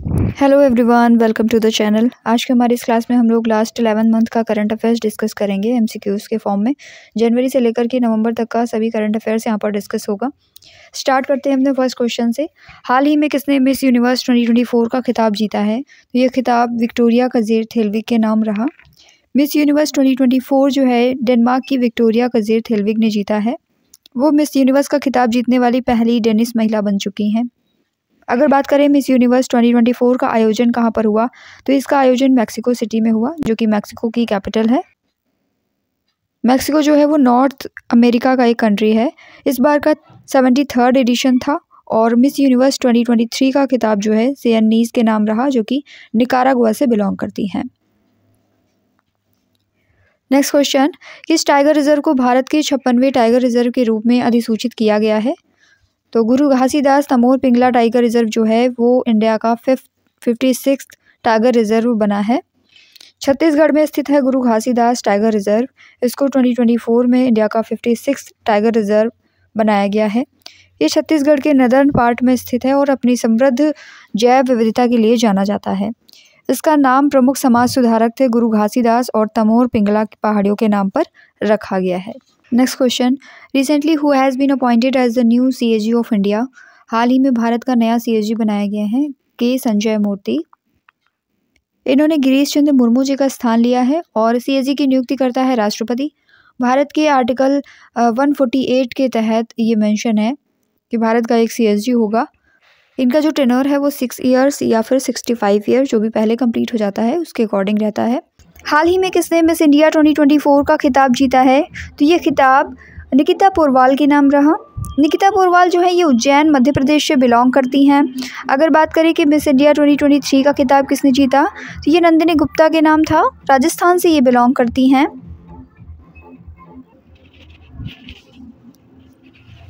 Hello everyone, welcome to the channel. आज के हमारी इस क्लास में हम लोग लास्ट 11 मंथ का करंट अफेयर्स डिस्कस करेंगे एमसीक्यूज़ के फॉर्म में। जनवरी से लेकर के नवंबर तक का सभी करंट अफेयर्स यहाँ पर डिस्कस होगा। स्टार्ट करते हैं अपने फर्स्ट क्वेश्चन से। हाल ही में किसने मिस यूनिवर्स 2024 का खिताब जीता है? तो ये खिताब विक्टोरिया कज़ेर थेल्विक के नाम रहा। मिस यूनिवर्स 2024 जो है डेनमार्क की विक्टोरिया कज़ेर थेल्विक ने जीता है। वो मिस यूनिवर्स का खिताब जीतने वाली पहली डेनिश महिला बन चुकी हैं। अगर बात करें मिस यूनिवर्स 2024 का आयोजन कहाँ पर हुआ, तो इसका आयोजन मैक्सिको सिटी में हुआ, जो कि मैक्सिको की कैपिटल है। मैक्सिको जो है वो नॉर्थ अमेरिका का एक कंट्री है। इस बार का 73rd एडिशन था और मिस यूनिवर्स 2023 का खिताब जो है सियन्नीज के नाम रहा, जो कि निकारागुआ से बिलोंग करती हैं। नेक्स्ट क्वेश्चन, किस टाइगर रिजर्व को भारत के 56वें टाइगर रिजर्व के रूप में अधिसूचित किया गया है? तो गुरु घासीदास तमोर पिंगला टाइगर रिजर्व जो है वो इंडिया का 56th टाइगर रिजर्व बना है। छत्तीसगढ़ में स्थित है गुरु घासीदास टाइगर रिजर्व। इसको 2024 में इंडिया का 56th टाइगर रिजर्व बनाया गया है। ये छत्तीसगढ़ के नदर्न पार्ट में स्थित है और अपनी समृद्ध जैव विविधता के लिए जाना जाता है। इसका नाम प्रमुख समाज सुधारक थे गुरु घासीदास और तमोर पिंगला पहाड़ियों के नाम पर रखा गया है। Next question, recently who has been appointed as the new CAG of India? हाल ही में भारत का नया सीएजी बनाया गया है के संजय मूर्ति। इन्होंने गिरीश चंद्र मुर्मू जी का स्थान लिया है और सीएजी की नियुक्ति करता है राष्ट्रपति। भारत के आर्टिकल 148 के तहत ये मेंशन है कि भारत का एक सीएजी होगा। इनका जो टेन्योर है वो 6 ईयर्स या फिर 65 ईयर, जो भी पहले कंप्लीट हो जाता है उसके अकॉर्डिंग रहता है। हाल ही में किसने मिस इंडिया 2024 का खिताब जीता है? तो ये खिताब निकिता पोरवाल के नाम रहा। निकिता पोरवाल जो है ये उज्जैन मध्य प्रदेश से बिलोंग करती हैं। अगर बात करें कि मिस इंडिया 2023 का खिताब किसने जीता, तो ये नंदिनी गुप्ता के नाम था। राजस्थान से ये बिलोंग करती हैं।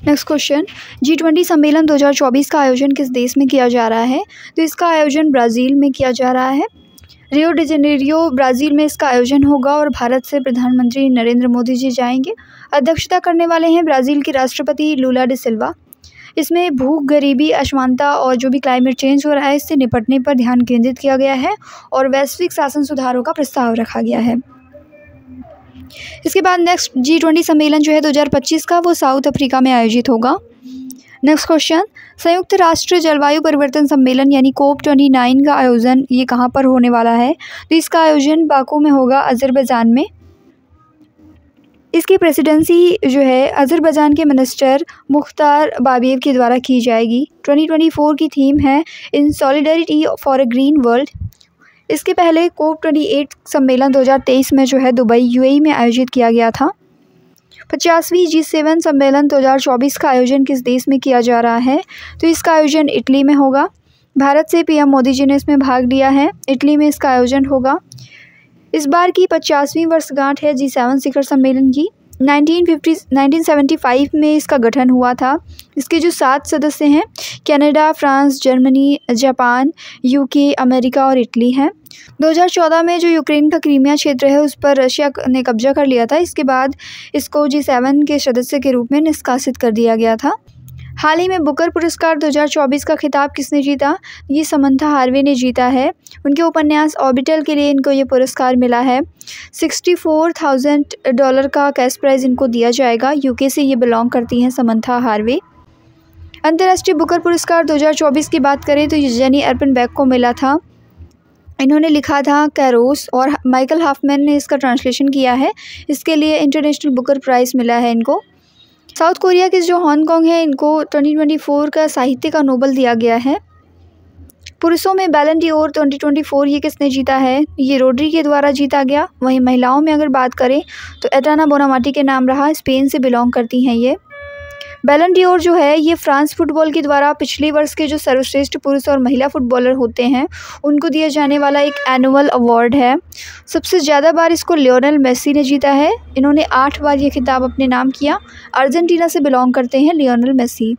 नेक्स्ट क्वेश्चन, G20 सम्मेलन 2024 का आयोजन किस देश में किया जा रहा है? तो इसका आयोजन ब्राज़ील में किया जा रहा है। रियो डी जेनेरियो ब्राज़ील में इसका आयोजन होगा और भारत से प्रधानमंत्री नरेंद्र मोदी जी जाएंगे। अध्यक्षता करने वाले हैं ब्राज़ील के राष्ट्रपति लूला डी सिल्वा। इसमें भूख, गरीबी, असमानता और जो भी क्लाइमेट चेंज हो रहा है इससे निपटने पर ध्यान केंद्रित किया गया है और वैश्विक शासन सुधारों का प्रस्ताव रखा गया है। इसके बाद नेक्स्ट G20 सम्मेलन जो है 2025 का, वो साउथ अफ्रीका में आयोजित होगा। नेक्स्ट क्वेश्चन, संयुक्त राष्ट्र जलवायु परिवर्तन सम्मेलन यानी COP29 का आयोजन ये कहाँ पर होने वाला है? तो इसका आयोजन बाकू में होगा, अज़रबैजान में। इसकी प्रेसिडेंसी जो है अज़रबैजान के मिनिस्टर मुख्तार बाबिएव के द्वारा की जाएगी। 2024 की थीम है in solidarity for a green world. इसके पहले COP28 सम्मेलन 2023 में जो है दुबई UAE में आयोजित किया गया था। 50वीं G7 सम्मेलन 2024 का आयोजन किस देश में किया जा रहा है? तो इसका आयोजन इटली में होगा। भारत से पीएम मोदी जी ने इसमें भाग लिया है। इटली में इसका आयोजन होगा। इस बार की 50वीं वर्षगांठ है G7 शिखर सम्मेलन की। 1975 में इसका गठन हुआ था। इसके जो 7 सदस्य हैं Canada, France, Germany, Japan, UK, America और इटली हैं। 2014 में जो यूक्रेन का क्रीमिया क्षेत्र है उस पर रशिया ने कब्जा कर लिया था। इसके बाद इसको G7 के सदस्य के रूप में निष्कासित कर दिया गया था। हाल ही में बुकर पुरस्कार 2024 का खिताब किसने जीता? ये समंथा हार्वे ने जीता है। उनके उपन्यास ऑर्बिटल के लिए इनको ये पुरस्कार मिला है। $64,000 का कैश प्राइज़ इनको दिया जाएगा। UK से ये बिलोंग करती हैं समंथा हार्वे। अंतर्राष्ट्रीय बुकर पुरस्कार 2024 की बात करें तो ये जेनी अर्पनबैक को मिला था। इन्होंने लिखा था कैरोस और माइकल हाफमैन ने इसका ट्रांसलेशन किया है। इसके लिए इंटरनेशनल बुकर प्राइज़ मिला है इनको। साउथ कोरिया के जो हांगकांग है इनको 2024 का साहित्य का नोबेल दिया गया है। पुरुषों में बैलन डी'ओर 2024 ये किसने जीता है? ये रोड्री के द्वारा जीता गया। वहीं महिलाओं में अगर बात करें तो एटाना बोनामाटी के नाम रहा। स्पेन से बिलोंग करती हैं ये। बैलन डी'ओर जो है ये फ्रांस फुटबॉल के द्वारा पिछले वर्ष के जो सर्वश्रेष्ठ पुरुष और महिला फुटबॉलर होते हैं उनको दिया जाने वाला एक एनुअल अवार्ड है। सबसे ज़्यादा बार इसको लियोनेल मेसी ने जीता है। इन्होंने 8 बार ये खिताब अपने नाम किया। अर्जेंटीना से बिलोंग करते हैं Lionel Messi.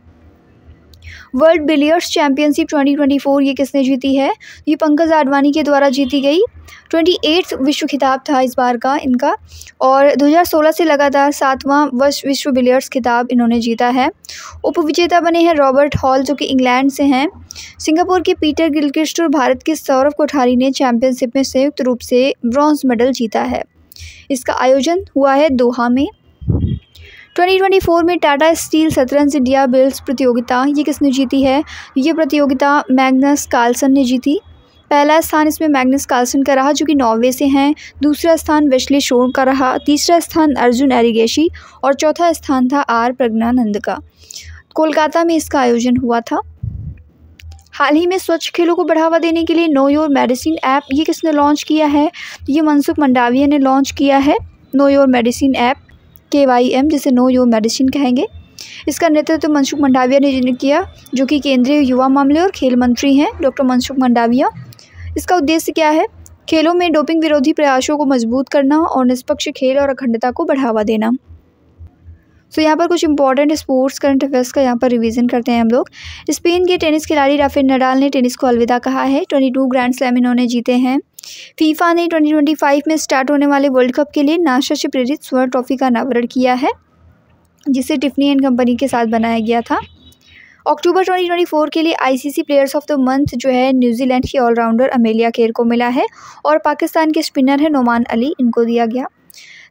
World billiards championship 2024 ये किसने जीती है? ये पंकज आडवाणी के द्वारा जीती गई 28वां विश्व खिताब था इस बार का इनका, और 2016 से लगातार 7वां विश्व बिलियर्ड्स खिताब इन्होंने जीता है। उपविजेता बने हैं रॉबर्ट हॉल जो कि इंग्लैंड से हैं। सिंगापुर के पीटर गिलक्रिस्ट और भारत के सौरव कोठारी ने चैंपियनशिप में संयुक्त रूप से ब्रॉन्ज मेडल जीता है। इसका आयोजन हुआ है दोहा में। 2024 में टाटा स्टील शतरंज इंडिया बिल्स प्रतियोगिता ये किसने जीती है? ये प्रतियोगिता मैग्नस कार्लसन ने जीती। पहला स्थान इसमें मैग्नस कार्लसन का रहा जो कि नॉर्वे से हैं। दूसरा स्थान वेस्ले शोर का रहा। तीसरा स्थान अर्जुन एरिगेशी और चौथा स्थान था आर प्रज्ञानंद का। कोलकाता में इसका आयोजन हुआ था। हाल ही में स्वच्छ खेलों को बढ़ावा देने के लिए नो योर मेडिसिन ऐप ये किसने लॉन्च किया है? ये मनसुख मंडाविया ने लॉन्च किया है know your medicine app, KYM जिसे नो योर मेडिसिन कहेंगे। इसका नेतृत्व मनसुख मंडाविया ने किया जो कि केंद्रीय युवा मामले और खेल मंत्री हैं डॉक्टर मनसुख मंडाविया। इसका उद्देश्य क्या है? खेलों में डोपिंग विरोधी प्रयासों को मजबूत करना और निष्पक्ष खेल और अखंडता को बढ़ावा देना। यहाँ पर कुछ इंपॉर्टेंट स्पोर्ट्स करंट अफेयर्स का यहाँ पर रिवीजन करते हैं हम लोग। स्पेन के टेनिस खिलाड़ी राफेल नडाल ने टेनिस को अलविदा कहा है। 22 ग्रैंड स्लैम इन्होंने जीते हैं। फीफा ने 2025 में स्टार्ट होने वाले वर्ल्ड कप के लिए नासा से प्रेरित स्वर्ण ट्रॉफी का अनावरण किया है जिसे टिफनी एंड कंपनी के साथ बनाया गया था। अक्टूबर 2024 के लिए ICC players of the month जो है न्यूजीलैंड की ऑलराउंडर अमेलिया केर को मिला है और पाकिस्तान के स्पिनर है नोमान अली, इनको दिया गया।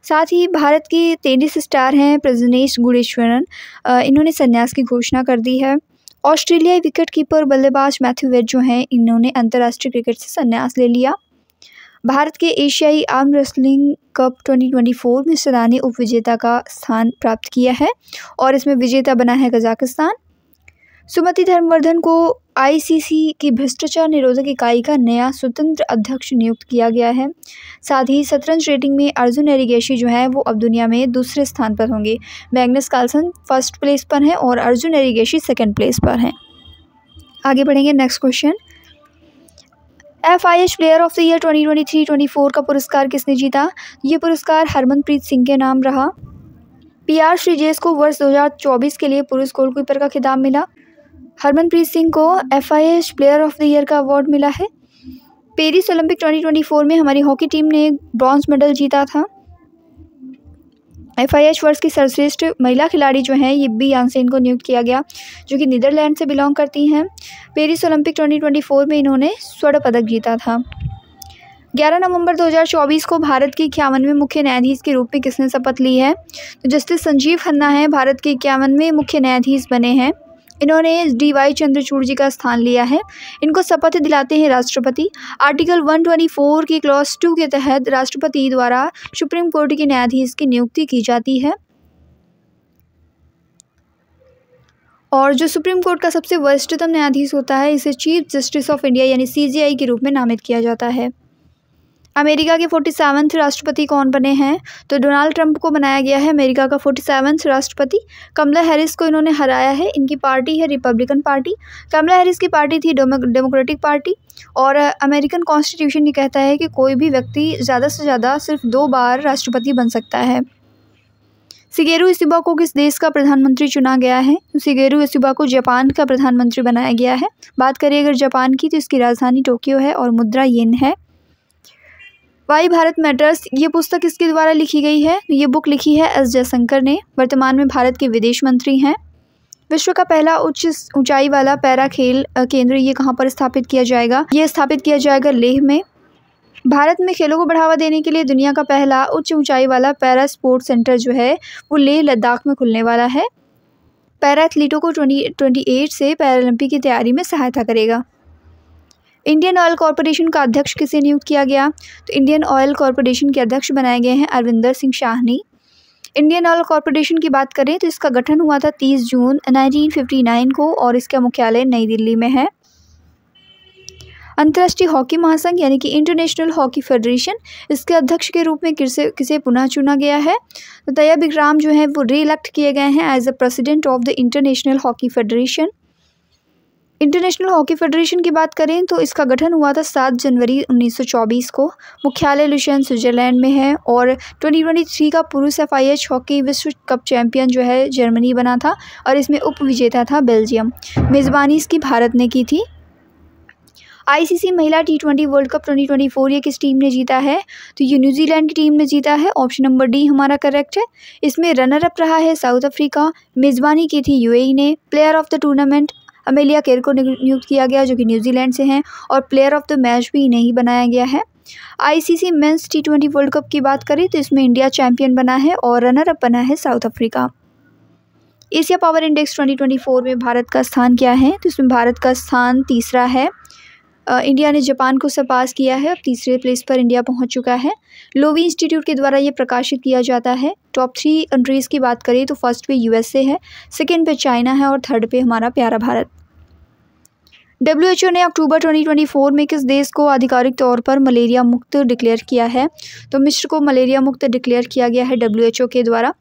साथ ही भारत की टेनिस स्टार हैं प्रजनेश गुणेश्वरन, इन्होंने संन्यास की घोषणा कर दी है। ऑस्ट्रेलियाई विकेट कीपर बल्लेबाज मैथ्यू वेड जो हैं इन्होंने अंतर्राष्ट्रीय क्रिकेट से संन्यास ले लिया। भारत के एशियाई आर्म रेसलिंग कप 2024 में सदा ने उपविजेता का स्थान प्राप्त किया है और इसमें विजेता बना है कजाकिस्तान। सुमति धर्मवर्धन को ICC की भ्रष्टाचार निरोधक इकाई का नया स्वतंत्र अध्यक्ष नियुक्त किया गया है। साथ ही शतरंज रेटिंग में अर्जुन एरिगेशी जो है वो अब दुनिया में दूसरे स्थान पर होंगे। मैग्नस कार्लसन फर्स्ट प्लेस पर हैं और अर्जुन एरिगेशी सेकंड प्लेस पर हैं। आगे बढ़ेंगे next question. FIH player of the year 2023-24 का पुरस्कार किसने जीता? ये पुरस्कार हरमनप्रीत सिंह के नाम रहा। PR श्रीजेश को वर्ष 2024 के लिए पुरुष गोलकीपर का खिताब मिला। हरमनप्रीत सिंह को FIH player of the year का अवार्ड मिला है। पेरिस ओलंपिक 2024 में हमारी हॉकी टीम ने ब्रॉन्ज मेडल जीता था। FIH वर्ष की सर्वश्रेष्ठ महिला खिलाड़ी जो हैं ये बी यांसेन को नियुक्त किया गया जो कि नीदरलैंड से बिलोंग करती हैं। पेरिस ओलंपिक 2024 में इन्होंने स्वर्ण पदक जीता था। 11 नवंबर 2024 को भारत के 51वें मुख्य न्यायाधीश के रूप में किसने शपथ ली है? तो जस्टिस संजीव खन्ना है भारत के 51वें मुख्य न्यायाधीश बने हैं। इन्होंने DY चंद्रचूड़ जी का स्थान लिया है। इनको शपथ दिलाते हैं राष्ट्रपति। आर्टिकल 124 की क्लॉज 2 के तहत राष्ट्रपति द्वारा सुप्रीम कोर्ट के न्यायाधीश की नियुक्ति की जाती है और जो सुप्रीम कोर्ट का सबसे वरिष्ठतम न्यायाधीश होता है इसे चीफ जस्टिस ऑफ इंडिया यानी CJI के रूप में नामित किया जाता है। अमेरिका के 47वें राष्ट्रपति कौन बने हैं? तो डोनाल्ड ट्रंप को बनाया गया है अमेरिका का 47वें राष्ट्रपति। कमला हैरिस को इन्होंने हराया है। इनकी पार्टी है रिपब्लिकन पार्टी। कमला हैरिस की पार्टी थी डेमोक्रेटिक पार्टी और अमेरिकन कॉन्स्टिट्यूशन ये कहता है कि कोई भी व्यक्ति ज़्यादा से ज़्यादा सिर्फ 2 बार राष्ट्रपति बन सकता है। शिगेरू इशिबा को किस देश का प्रधानमंत्री चुना गया है? तो शिगेरू इशिबा को जापान का प्रधानमंत्री बनाया गया है। बात करें अगर जापान की तो इसकी राजधानी टोक्यो है और मुद्रा येन है। वाई भारत मैटर्स ये पुस्तक किसके द्वारा लिखी गई है? ये बुक लिखी है S जयशंकर ने। वर्तमान में भारत के विदेश मंत्री हैं। विश्व का पहला उच्च ऊंचाई वाला पैरा खेल केंद्र ये कहाँ पर स्थापित किया जाएगा? ये स्थापित किया जाएगा लेह में। भारत में खेलों को बढ़ावा देने के लिए दुनिया का पहला उच्च ऊंचाई वाला पैरा स्पोर्ट्स सेंटर जो है वो लेह लद्दाख में खुलने वाला है। पैरा एथलीटों को 2028 से पैरालंपिक की तैयारी में सहायता करेगा। इंडियन ऑयल कॉरपोरेशन का अध्यक्ष किसे नियुक्त किया गया? तो इंडियन ऑयल कॉरपोरेशन के अध्यक्ष बनाए गए हैं Arvinder Singh Shahani. Indian oil corporation की बात करें तो इसका गठन हुआ था 30 जून 1959 को और इसका मुख्यालय नई दिल्ली में है। अंतर्राष्ट्रीय हॉकी महासंघ यानी कि इंटरनेशनल हॉकी फेडरेशन इसके अध्यक्ष के रूप में किसे पुनः चुना गया है? तो तैयब बिकराम जो है वो री इलेक्ट किए गए हैं as the president of the international hockey federation. International hockey federation की बात करें तो इसका गठन हुआ था 7 जनवरी 1924 को। मुख्यालय लुसेन स्विट्जरलैंड में है और 2023 का पुरुष FIH हॉकी विश्व कप चैंपियन जो है जर्मनी बना था और इसमें उप विजेता था बेल्जियम। मेज़बानी इसकी भारत ने की थी। ICC महिला T20 वर्ल्ड कप 2024 ये किस टीम ने जीता है? तो ये न्यूजीलैंड की टीम ने जीता है। ऑप्शन नंबर डी हमारा करेक्ट है। इसमें रनर अप रहा है साउथ अफ्रीका। मेज़बानी की थी UAE ने। Player of the tournament Amelia Kerr को नियुक्त किया गया जो कि न्यूजीलैंड से हैं और प्लेयर ऑफ द मैच भी इन्हें ही बनाया गया है। ICC mains T20 world cup की बात करें तो इसमें इंडिया चैंपियन बना है और रनर अप बना है south Africa. Asia power index 2024 में भारत का स्थान क्या है? तो इसमें भारत का स्थान तीसरा है। इंडिया ने जापान को सरपास किया है। अब तीसरे प्लेस पर इंडिया पहुंच चुका है। लोवी इंस्टीट्यूट के द्वारा ये प्रकाशित किया जाता है। टॉप 3 कंट्रीज़ की बात करें तो फर्स्ट पे USA है, सेकंड पे चाइना है और थर्ड पे हमारा प्यारा भारत। WHO ने अक्टूबर 2024 में किस देश को आधिकारिक तौर पर मलेरिया मुक्त डिक्लेयर किया है? तो मिस्र को मलेरिया मुक्त डिक्लेयर किया गया है WHO के द्वारा।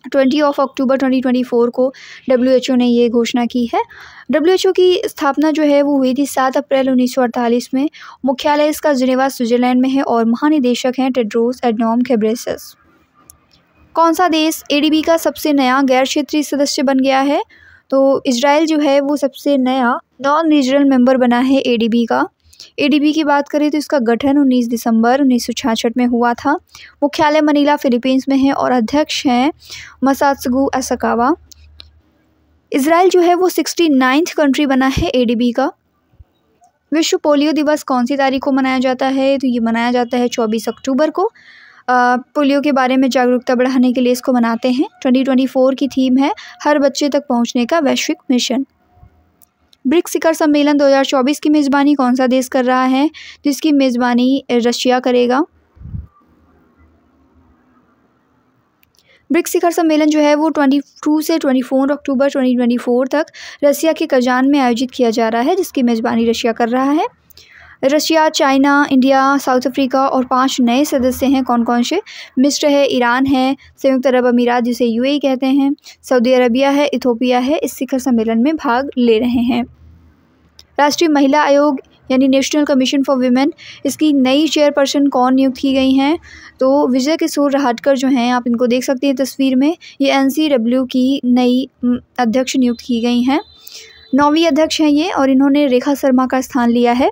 20 अक्टूबर 2024 को WHO ने ये घोषणा की है। WHO की स्थापना जो है वो हुई थी 7 अप्रैल 1948 में। मुख्यालय इसका जिनेवा स्विट्जरलैंड में है और महानिदेशक हैं टेड्रोस एडनॉम घेब्रेयेसस। कौन सा देश ADB का सबसे नया गैर क्षेत्रीय सदस्य बन गया है? तो इजराइल जो है वो सबसे नया नॉन रीजनल मेंबर बना है ADB का। ADB की बात करें तो इसका गठन 19 दिसंबर 1966 में हुआ था। मुख्यालय मनीला फिलीपींस में है और अध्यक्ष हैं मसात्सुगु असाकावा। इजराइल जो है वो 69th कंट्री बना है ADB का। विश्व पोलियो दिवस कौन सी तारीख को मनाया जाता है? तो ये मनाया जाता है 24 अक्टूबर को। पोलियो के बारे में जागरूकता बढ़ाने के लिए इसको मनाते हैं। 2024 की थीम है हर बच्चे तक पहुंचने का वैश्विक मिशन। ब्रिक्स शिखर सम्मेलन 2024 की मेज़बानी कौन सा देश कर रहा है? जिसकी मेज़बानी रशिया करेगा। ब्रिक्स शिखर सम्मेलन जो है वो 22 से 24 अक्टूबर 2024 तक रसिया के कजान में आयोजित किया जा रहा है, जिसकी मेज़बानी रशिया कर रहा है। Russia, China, India, south Africa और 5 नए सदस्य हैं। कौन कौन से? मिस्र है, ईरान है, संयुक्त अरब अमीरात जिसे UAE कहते हैं, सऊदी अरबिया है, इथोपिया है। इस शिखर सम्मेलन में भाग ले रहे हैं। राष्ट्रीय महिला आयोग यानी नेशनल कमीशन फॉर वीमेन, इसकी नई चेयरपर्सन कौन नियुक्त की गई हैं? तो विजय किशोर रहाटकर जो हैं, आप इनको देख सकते हैं तस्वीर में। ये NCW की नई अध्यक्ष नियुक्त की गई हैं। 9वीं अध्यक्ष हैं ये और इन्होंने रेखा शर्मा का स्थान लिया है।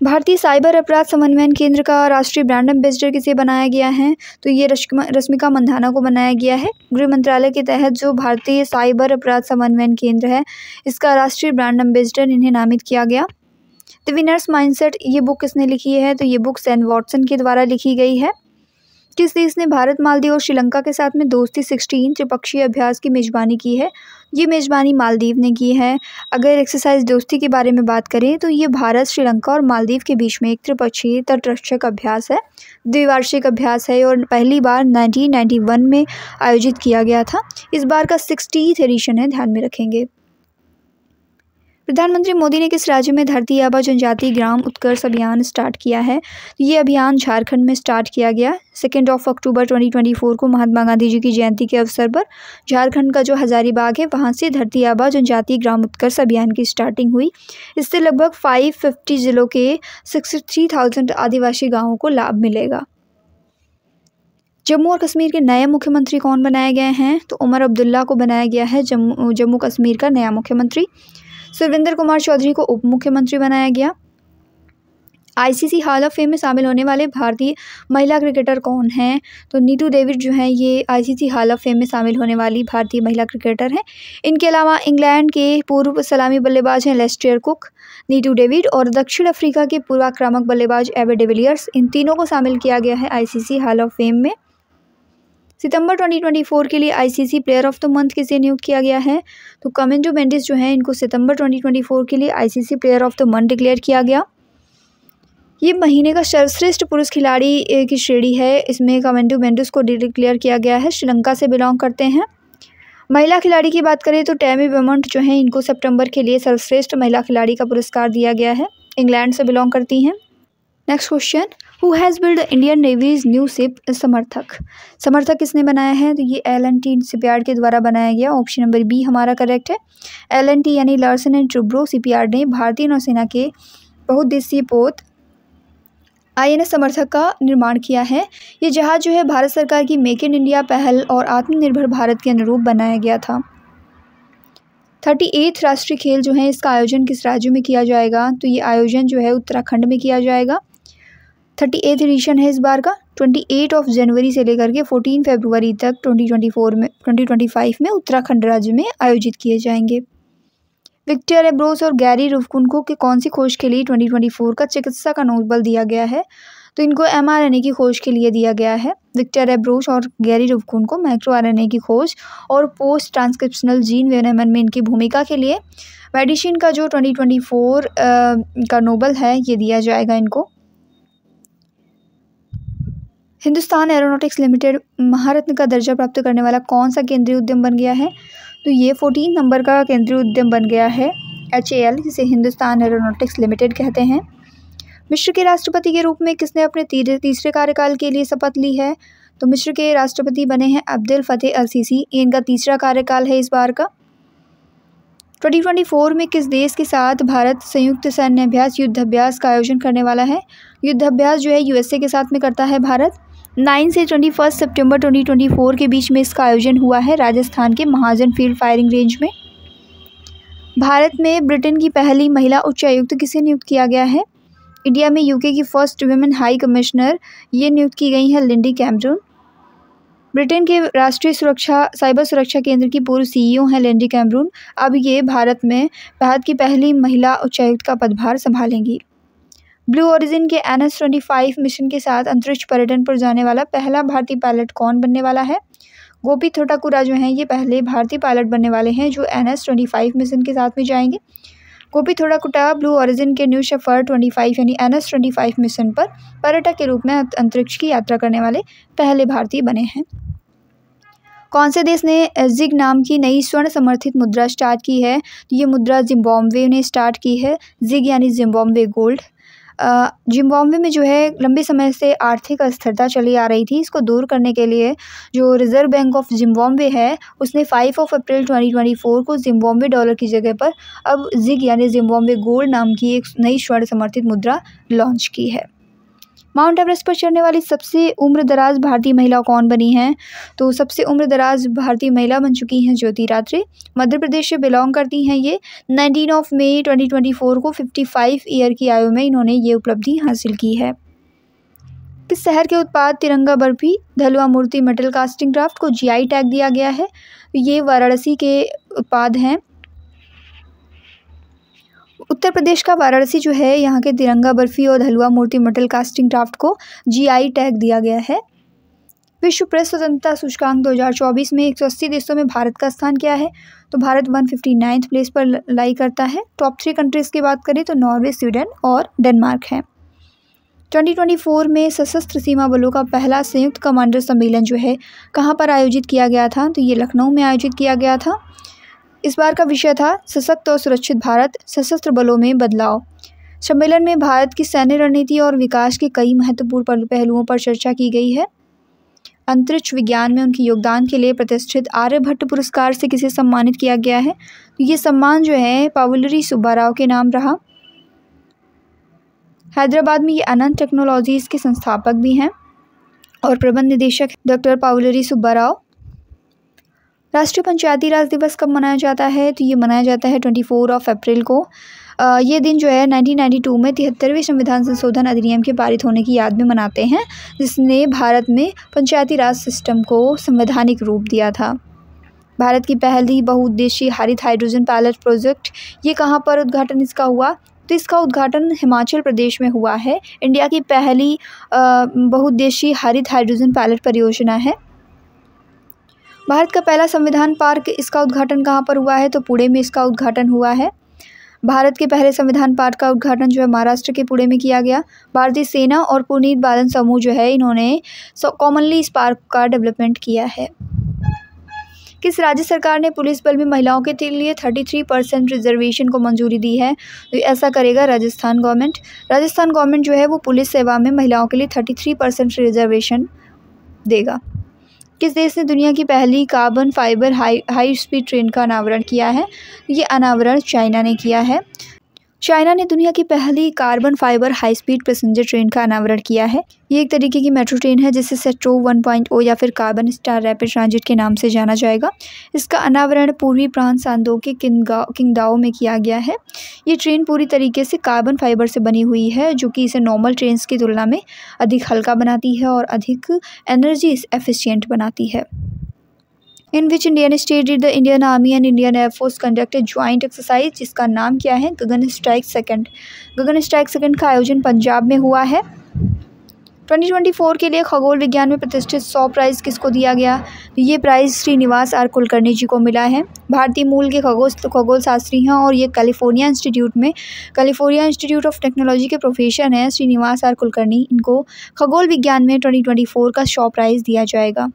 भारतीय साइबर अपराध समन्वयन केंद्र का राष्ट्रीय ब्रांड एम्बेसडर किसे बनाया गया है? तो ये रश्मिका मंधाना को बनाया गया है। गृह मंत्रालय के तहत जो भारतीय साइबर अपराध समन्वयन केंद्र है, इसका राष्ट्रीय ब्रांड एम्बेसडर इन्हें नामित किया गया। द विनर्स माइंडसेट ये बुक किसने लिखी है? तो ये बुक सैन वॉटसन के द्वारा लिखी गई है। किस देश ने भारत, मालदीव और श्रीलंका के साथ में दोस्ती 16 त्रिपक्षीय अभ्यास की मेज़बानी की है? ये मेज़बानी मालदीव ने की है। अगर एक्सरसाइज दोस्ती के बारे में बात करें तो ये भारत, श्रीलंका और मालदीव के बीच में एक त्रिपक्षीय तटरक्षक अभ्यास है, द्विवार्षिक अभ्यास है और पहली बार 1991 में आयोजित किया गया था। इस बार का 60th एडिशन है, ध्यान में रखेंगे। प्रधानमंत्री मोदी ने किस राज्य में धरती आबा जनजाति ग्राम उत्कर्ष अभियान स्टार्ट किया है? ये अभियान झारखंड में स्टार्ट किया गया। 2 अक्टूबर 2024 को महात्मा गांधी जी की जयंती के अवसर पर झारखंड का जो हजारीबाग है वहां से धरती आबा जनजाति ग्राम उत्कर्ष अभियान की स्टार्टिंग हुई। इससे लगभग 550 जिलों के 63,000 आदिवासी गाँवों को लाभ मिलेगा। जम्मू और कश्मीर के नए मुख्यमंत्री कौन बनाए गए हैं? तो उमर अब्दुल्ला को बनाया गया है जम्मू कश्मीर का नया मुख्यमंत्री। सुरेंद्र कुमार चौधरी को उप मुख्यमंत्री बनाया गया। ICC हॉल ऑफ फेम में शामिल होने वाले भारतीय महिला क्रिकेटर कौन हैं? तो नीतू डेविड जो हैं ये ICC हॉल ऑफ फेम में शामिल होने वाली भारतीय महिला क्रिकेटर हैं। इनके अलावा इंग्लैंड के पूर्व सलामी बल्लेबाज हैं लेस्टर कुक, नीतू डेविड और दक्षिण अफ्रीका के पूर्व आक्रामक बल्लेबाज एबे डिविलियर्स। इन तीनों को शामिल किया गया है ICC हॉल ऑफ फेम में। सितंबर 2024 के लिए ICC player of the month किसे नियुक्त किया गया है? तो कमेंडो मेंडिस जो हैं इनको सितंबर 2024 के लिए ICC player of the month declare किया गया। ये महीने का सर्वश्रेष्ठ पुरुष खिलाड़ी की श्रेणी है, इसमें कमेंडो मेंडिस को डिक्लेयर किया गया है, श्रीलंका से बिलोंग करते हैं। महिला खिलाड़ी की बात करें तो टैमी बेमंट जो हैं इनको सितंबर के लिए सर्वश्रेष्ठ महिला खिलाड़ी का पुरस्कार दिया गया है, इंग्लैंड से बिलोंग करती हैं। Next question, who has build Indian navy's new ship Samarthak. Samarthak किसने बनाया है? तो ये L&T शिपयार्ड के द्वारा बनाया गया। ऑप्शन नंबर बी हमारा करेक्ट है। L&T यानी लार्सन एंड टुब्रो शिपयार्ड ने भारतीय नौसेना के बहुउद्देशीय पोत INS समर्थक का निर्माण किया है। ये जहाज जो है भारत सरकार की मेक इन इंडिया पहल और आत्मनिर्भर भारत के अनुरूप बनाया गया था। 38 राष्ट्रीय खेल जो है इसका आयोजन किस राज्य में किया जाएगा? तो ये आयोजन जो है उत्तराखंड में किया जाएगा। 38 एडिशन है इस बार का। 28 जनवरी से लेकर के 14 फरवरी तक 2025 में उत्तराखंड राज्य में आयोजित किए जाएंगे। विक्टर एब्रोस और गैरी रुफकुनको की कौन सी खोज के लिए 2024 का चिकित्सा का नोबेल दिया गया है? तो इनको mRNA की खोज के लिए दिया गया है। विक्टर एब्रोस और गैरी रुफकुनको माइक्रो RNA की खोज और पोस्ट ट्रांसक्रिप्शनल जीन विनियमन में इनकी भूमिका के लिए मेडिसिन का जो 2024 का नोबेल है ये दिया जाएगा इनको। हिंदुस्तान एरोनॉटिक्स लिमिटेड महारत्न का दर्जा प्राप्त करने वाला कौन सा केंद्रीय उद्यम बन गया है? तो ये 14 नंबर का केंद्रीय उद्यम बन गया है HAL, जिसे हिंदुस्तान एरोनॉटिक्स लिमिटेड कहते हैं। मिस्र के राष्ट्रपति के रूप में किसने अपने तीसरे कार्यकाल के लिए शपथ ली है? तो मिस्र के राष्ट्रपति बने हैं अब्देल फतेह अल सीसी। इनका तीसरा कार्यकाल है इस बार का। 2024 में किस देश के साथ भारत संयुक्त सैन्य अभ्यास युद्धाभ्यास का आयोजन करने वाला है? युद्धाभ्यास जो है USA के साथ में करता है भारत। 9 से 21 सितंबर 2024 के बीच में इसका आयोजन हुआ है राजस्थान के महाजन फील्ड फायरिंग रेंज में। भारत में ब्रिटेन की पहली महिला उच्चायुक्त किसे नियुक्त किया गया है? इंडिया में UK की फर्स्ट वुमेन हाई कमिश्नर ये नियुक्त की गई हैं लिंडी कैमरून। ब्रिटेन के राष्ट्रीय साइबर सुरक्षा केंद्र की पूर्व CEO हैं लिंडी कैमरून। अब ये भारत की पहली महिला उच्चायुक्त का पदभार संभालेंगी। ब्लू ओरिजिन के NS-25 मिशन के साथ अंतरिक्ष पर्यटन पर जाने वाला पहला भारतीय पायलट कौन बनने वाला है? गोपी थोटाकुरा जो हैं ये पहले भारतीय पायलट बनने वाले हैं जो NS-25 मिशन के साथ में जाएंगे। गोपी थोटाकुरा ब्लू ओरिजिन के न्यू शेफर्ड 25 यानी NS-25 मिशन पर पर्यटक के रूप में अंतरिक्ष की यात्रा करने वाले पहले भारतीय बने हैं। कौन से देश ने जिग नाम की नई स्वर्ण समर्थित मुद्रा स्टार्ट की है? ये मुद्रा जिम्बाब्वे ने स्टार्ट की है। जिग यानी जिम्बाब्वे गोल्ड। जिम्बाब्वे में जो है लंबे समय से आर्थिक अस्थिरता चली आ रही थी। इसको दूर करने के लिए जो रिजर्व बैंक ऑफ जिम्बाब्वे है उसने 5 अप्रैल 2024 को जिम्बाब्वे डॉलर की जगह पर अब जिग यानी जिम्बाब्वे गोल्ड नाम की एक नई स्वर्ण समर्थित मुद्रा लॉन्च की है। माउंट एवरेस्ट पर चढ़ने वाली सबसे उम्रदराज भारतीय महिला कौन बनी हैं? तो सबसे उम्रदराज भारतीय महिला बन चुकी हैं ज्योति रात्रे। मध्य प्रदेश से बिलोंग करती हैं ये। 19 मई 2024 को 55 ईयर की आयु में इन्होंने ये उपलब्धि हासिल की है। किस शहर के उत्पाद तिरंगा बर्फी धलवा मूर्ति मेटल कास्टिंग क्राफ्ट को GI टैग दिया गया है? ये वाराणसी के उत्पाद हैं। उत्तर प्रदेश का वाराणसी जो है यहाँ के तिरंगा बर्फी और हलवा मूर्ति मेटल कास्टिंग क्राफ्ट को GI टैग दिया गया है। विश्व प्रेस स्वतंत्रता सूचकांक 2024 में 180 देशों में भारत का स्थान क्या है? तो भारत 159 प्लेस पर लाई करता है। टॉप 3 कंट्रीज़ की बात करें तो नॉर्वे, स्वीडन और डेनमार्क है। 2024 में सशस्त्र सीमा बलों का पहला संयुक्त कमांडर सम्मेलन जो है कहाँ पर आयोजित किया गया था? तो ये लखनऊ में आयोजित किया गया था। इस बार का विषय था सशक्त और सुरक्षित भारत, सशस्त्र बलों में बदलाव। सम्मेलन में भारत की सैन्य रणनीति और विकास के कई महत्वपूर्ण पहलुओं पर चर्चा की गई है। अंतरिक्ष विज्ञान में उनके योगदान के लिए प्रतिष्ठित आर्यभट्ट पुरस्कार से किसे सम्मानित किया गया है? तो ये सम्मान जो है पावलरी सुब्बाराव के नाम रहा। हैदराबाद में ये अनंत टेक्नोलॉजीज़ के संस्थापक भी हैं और प्रबंध निदेशक डॉक्टर पावलरी सुब्बाराव। राष्ट्रीय पंचायती राज दिवस कब मनाया जाता है? तो ये मनाया जाता है 24 अप्रैल को। ये दिन जो है 1992 में 73वें संविधान संशोधन अधिनियम के पारित होने की याद में मनाते हैं, जिसने भारत में पंचायती राज सिस्टम को संवैधानिक रूप दिया था। भारत की पहली बहुउद्देशीय हरित हाइड्रोजन पायलट प्रोजेक्ट ये कहाँ पर उद्घाटन इसका हुआ? तो इसका उद्घाटन हिमाचल प्रदेश में हुआ है। इंडिया की पहली बहुउद्देशीय हरित हाइड्रोजन पायलट परियोजना है। भारत का पहला संविधान पार्क इसका उद्घाटन कहाँ पर हुआ है? तो पुणे में इसका उद्घाटन हुआ है। भारत के पहले संविधान पार्क का उद्घाटन जो है महाराष्ट्र के पुणे में किया गया। भारतीय सेना और पुनीत बालन समूह जो है इन्होंने कॉमनली इस पार्क का डेवलपमेंट किया है। किस राज्य सरकार ने पुलिस बल में महिलाओं के लिए 33% रिजर्वेशन को मंजूरी दी है? तो ऐसा करेगा राजस्थान गवर्नमेंट। राजस्थान गवर्नमेंट जो है वो पुलिस सेवा में महिलाओं के लिए 33% रिजर्वेशन देगा। किस देश ने दुनिया की पहली carbon fibre high speed train का अनावरण किया है? ये अनावरण चाइना ने किया है। चाइना ने दुनिया की पहली carbon fibre high speed passenger train का अनावरण किया है। ये एक तरीके की मेट्रो ट्रेन है जिसे सेट्रो 1.0 या फिर कार्बन स्टार रैपिड ट्रांजिट के नाम से जाना जाएगा। इसका अनावरण पूर्वी प्रांत सांदो के किंगदाओ में किया गया है। ये ट्रेन पूरी तरीके से कार्बन फाइबर से बनी हुई है, जो कि इसे नॉर्मल ट्रेन की तुलना में अधिक हल्का बनाती है और अधिक एनर्जी एफिशिएंट बनाती है। In which Indian state did the Indian Army and Indian Air Force conduct a joint exercise, जिसका नाम क्या है? गगन स्ट्राइक सेकंड। गगन स्ट्राइक सेकंड का आयोजन पंजाब में हुआ है। 2024 के लिए खगोल विज्ञान में प्रतिष्ठित 100 प्राइज़ किसको दिया गया? ये प्राइज़ श्रीनिवास आर कुलकर्णी जी को मिला है। भारतीय मूल के खगोल शास्त्री हैं और ये कैलिफोर्निया इंस्टीट्यूट ऑफ टेक्नोलॉजी के प्रोफेसर हैं श्रीनिवास आर कुलकर्णी। इनको खगोल विज्ञान में 2024 का 100 प्राइज़ दिया जाएगा।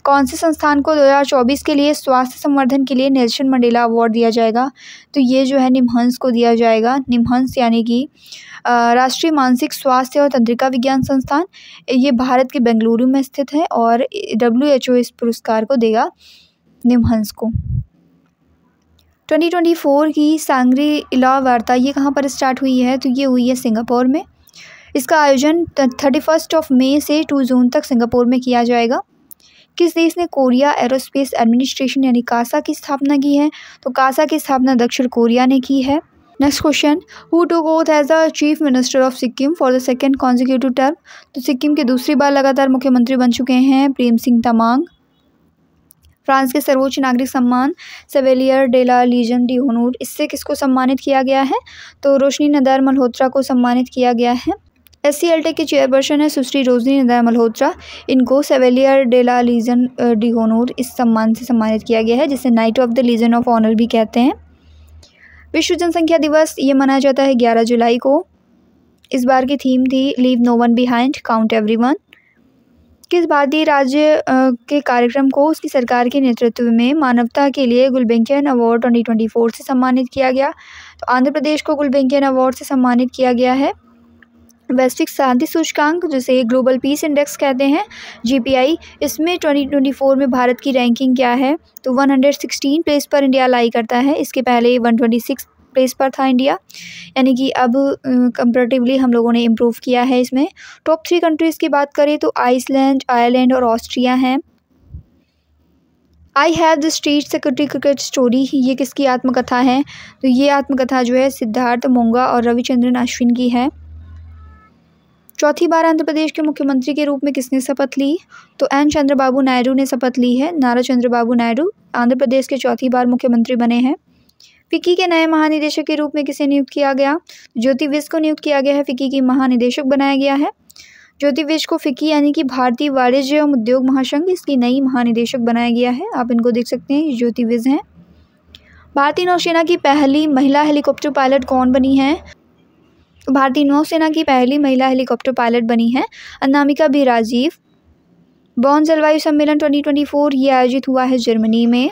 कौन से संस्थान को 2024 के लिए स्वास्थ्य संवर्धन के लिए नेल्सन मंडेला अवार्ड दिया जाएगा? तो ये जो है निमहंस को दिया जाएगा। निमहंस यानी कि राष्ट्रीय मानसिक स्वास्थ्य और तंत्रिका विज्ञान संस्थान, ये भारत के बेंगलुरु में स्थित है और WHO इस पुरस्कार को देगा निमहंस को। 2024 की सांग्री-ला वार्ता ये कहाँ पर स्टार्ट हुई है? तो ये हुई है सिंगापुर में। इसका आयोजन 31 मई से 2 जून तक सिंगापुर में किया जाएगा। किस देश ने कोरिया एरोस्पेस एडमिनिस्ट्रेशन यानी कासा की स्थापना की है? तो कासा की स्थापना दक्षिण कोरिया ने की है। Next question, who took oath as the chief minister of Sikkim for the second consecutive term? तो सिक्किम के दूसरी बार लगातार मुख्यमंत्री बन चुके हैं प्रेम सिंह तमांग। फ्रांस के सर्वोच्च नागरिक सम्मान Chevalier de la Legion de honneur, इससे किसको सम्मानित किया गया है? तो रोशनी नदार मल्होत्रा को सम्मानित किया गया है। SCLTech के चेयरपर्सन है सुश्री रोशनी नदार मल्होत्रा। इनको Chevalier de la Legion de honneur इस सम्मान से सम्मानित किया गया है, जिसे knight of the legion of honour भी कहते हैं। विश्व जनसंख्या दिवस ये मनाया जाता है 11 जुलाई को। इस बार की थीम थी leave no one behind, count everyone. किस भारतीय राज्य के कार्यक्रम को उसकी सरकार के नेतृत्व में मानवता के लिए गुलबेंकियन अवार्ड 2024 से सम्मानित किया गया? तो आंध्र प्रदेश को गुलबेंकियन अवार्ड से सम्मानित किया गया है। वैश्विक शांति सूचकांक, जिसे ग्लोबल पीस इंडेक्स कहते हैं, GPI, इसमें 2024 में भारत की रैंकिंग क्या है? तो 116 प्लेस पर इंडिया लाई करता है। इसके पहले 126 प्लेस पर था इंडिया, यानी कि अब कंपैरेटिवली हम लोगों ने इम्प्रूव किया है इसमें। टॉप 3 कंट्रीज़ की बात करें तो आइसलैंड, आयरलैंड और ऑस्ट्रिया हैं। I have the street security cricket story, ये किसकी आत्मकथा है? तो ये आत्मकथा जो है सिद्धार्थ मोंगा और रविचंद्रन अश्विन की है। चौथी बार आंध्र प्रदेश के मुख्यमंत्री के रूप में किसने शपथ ली? तो एन चंद्रबाबू नायडू ने शपथ ली है। नारा चंद्रबाबू नायडू आंध्र प्रदेश के चौथी बार मुख्यमंत्री बने हैं। फिक्की के नए महानिदेशक के रूप में किसे नियुक्त किया गया? ज्योति विज को नियुक्त किया गया है। फिक्की की महानिदेशक बनाया गया है। ज्योति विज को फिक्की यानी कि भारतीय वाणिज्य एवं उद्योग महासंघ, इसकी नई महानिदेशक बनाया गया है। आप इनको देख सकते हैं, ये ज्योति विज हैं। भारतीय नौसेना की पहली महिला हेलीकॉप्टर पायलट कौन बनी है? भारतीय नौसेना की पहली महिला हेलीकॉप्टर पायलट बनी है अनामिका बी राजीव। बॉन जलवायु सम्मेलन 2024 ये आयोजित हुआ है जर्मनी में।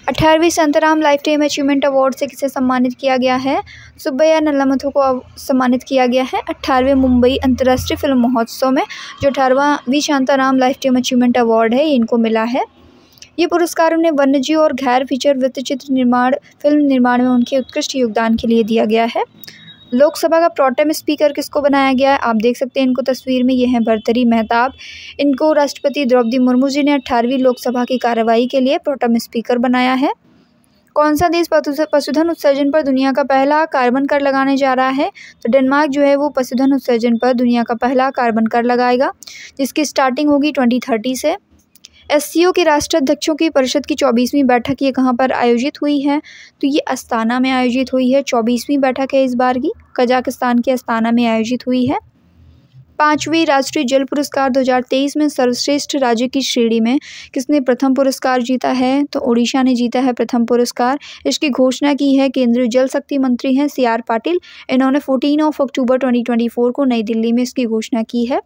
18वीं Shantaram lifetime achievement award से किसे सम्मानित किया गया है? सुब्बैया नल्लामथु को सम्मानित किया गया है 18वें मुंबई अंतर्राष्ट्रीय फिल्म महोत्सव में। जो 18वां Shantaram lifetime achievement award है, इनको मिला है। ये पुरस्कार उन्हें वन्यजीव और गैर फीचर वृत्तचित्र निर्माण, फिल्म निर्माण में उनके उत्कृष्ट योगदान के लिए दिया गया है। लोकसभा का प्रोटेम स्पीकर किसको बनाया गया है? आप देख सकते हैं इनको तस्वीर में, ये हैं भर्तृहरि मेहताब। इनको राष्ट्रपति द्रौपदी मुर्मू जी ने 18वीं लोकसभा की कार्रवाई के लिए प्रोटेम स्पीकर बनाया है। कौन सा देश पशुधन उत्सर्जन पर दुनिया का पहला कार्बन कर लगाने जा रहा है? तो डेनमार्क जो है वो पशुधन उत्सर्जन पर दुनिया का पहला कार्बन कर लगाएगा, जिसकी स्टार्टिंग होगी 2030 से। SCO के राष्ट्राध्यक्षों की परिषद की 24वीं बैठक ये कहाँ पर आयोजित हुई है? तो ये अस्ताना में आयोजित हुई है। 24वीं बैठक है इस बार की, कजाकिस्तान के अस्ताना में आयोजित हुई है। 5वीं राष्ट्रीय जल पुरस्कार 2023 में सर्वश्रेष्ठ राज्य की श्रेणी में किसने प्रथम पुरस्कार जीता है? तो ओडिशा ने जीता है प्रथम पुरस्कार। इसकी घोषणा की है केंद्रीय जल शक्ति मंत्री हैं CR पाटिल। इन्होंने 14 अक्टूबर 2024 को नई दिल्ली में इसकी घोषणा की है।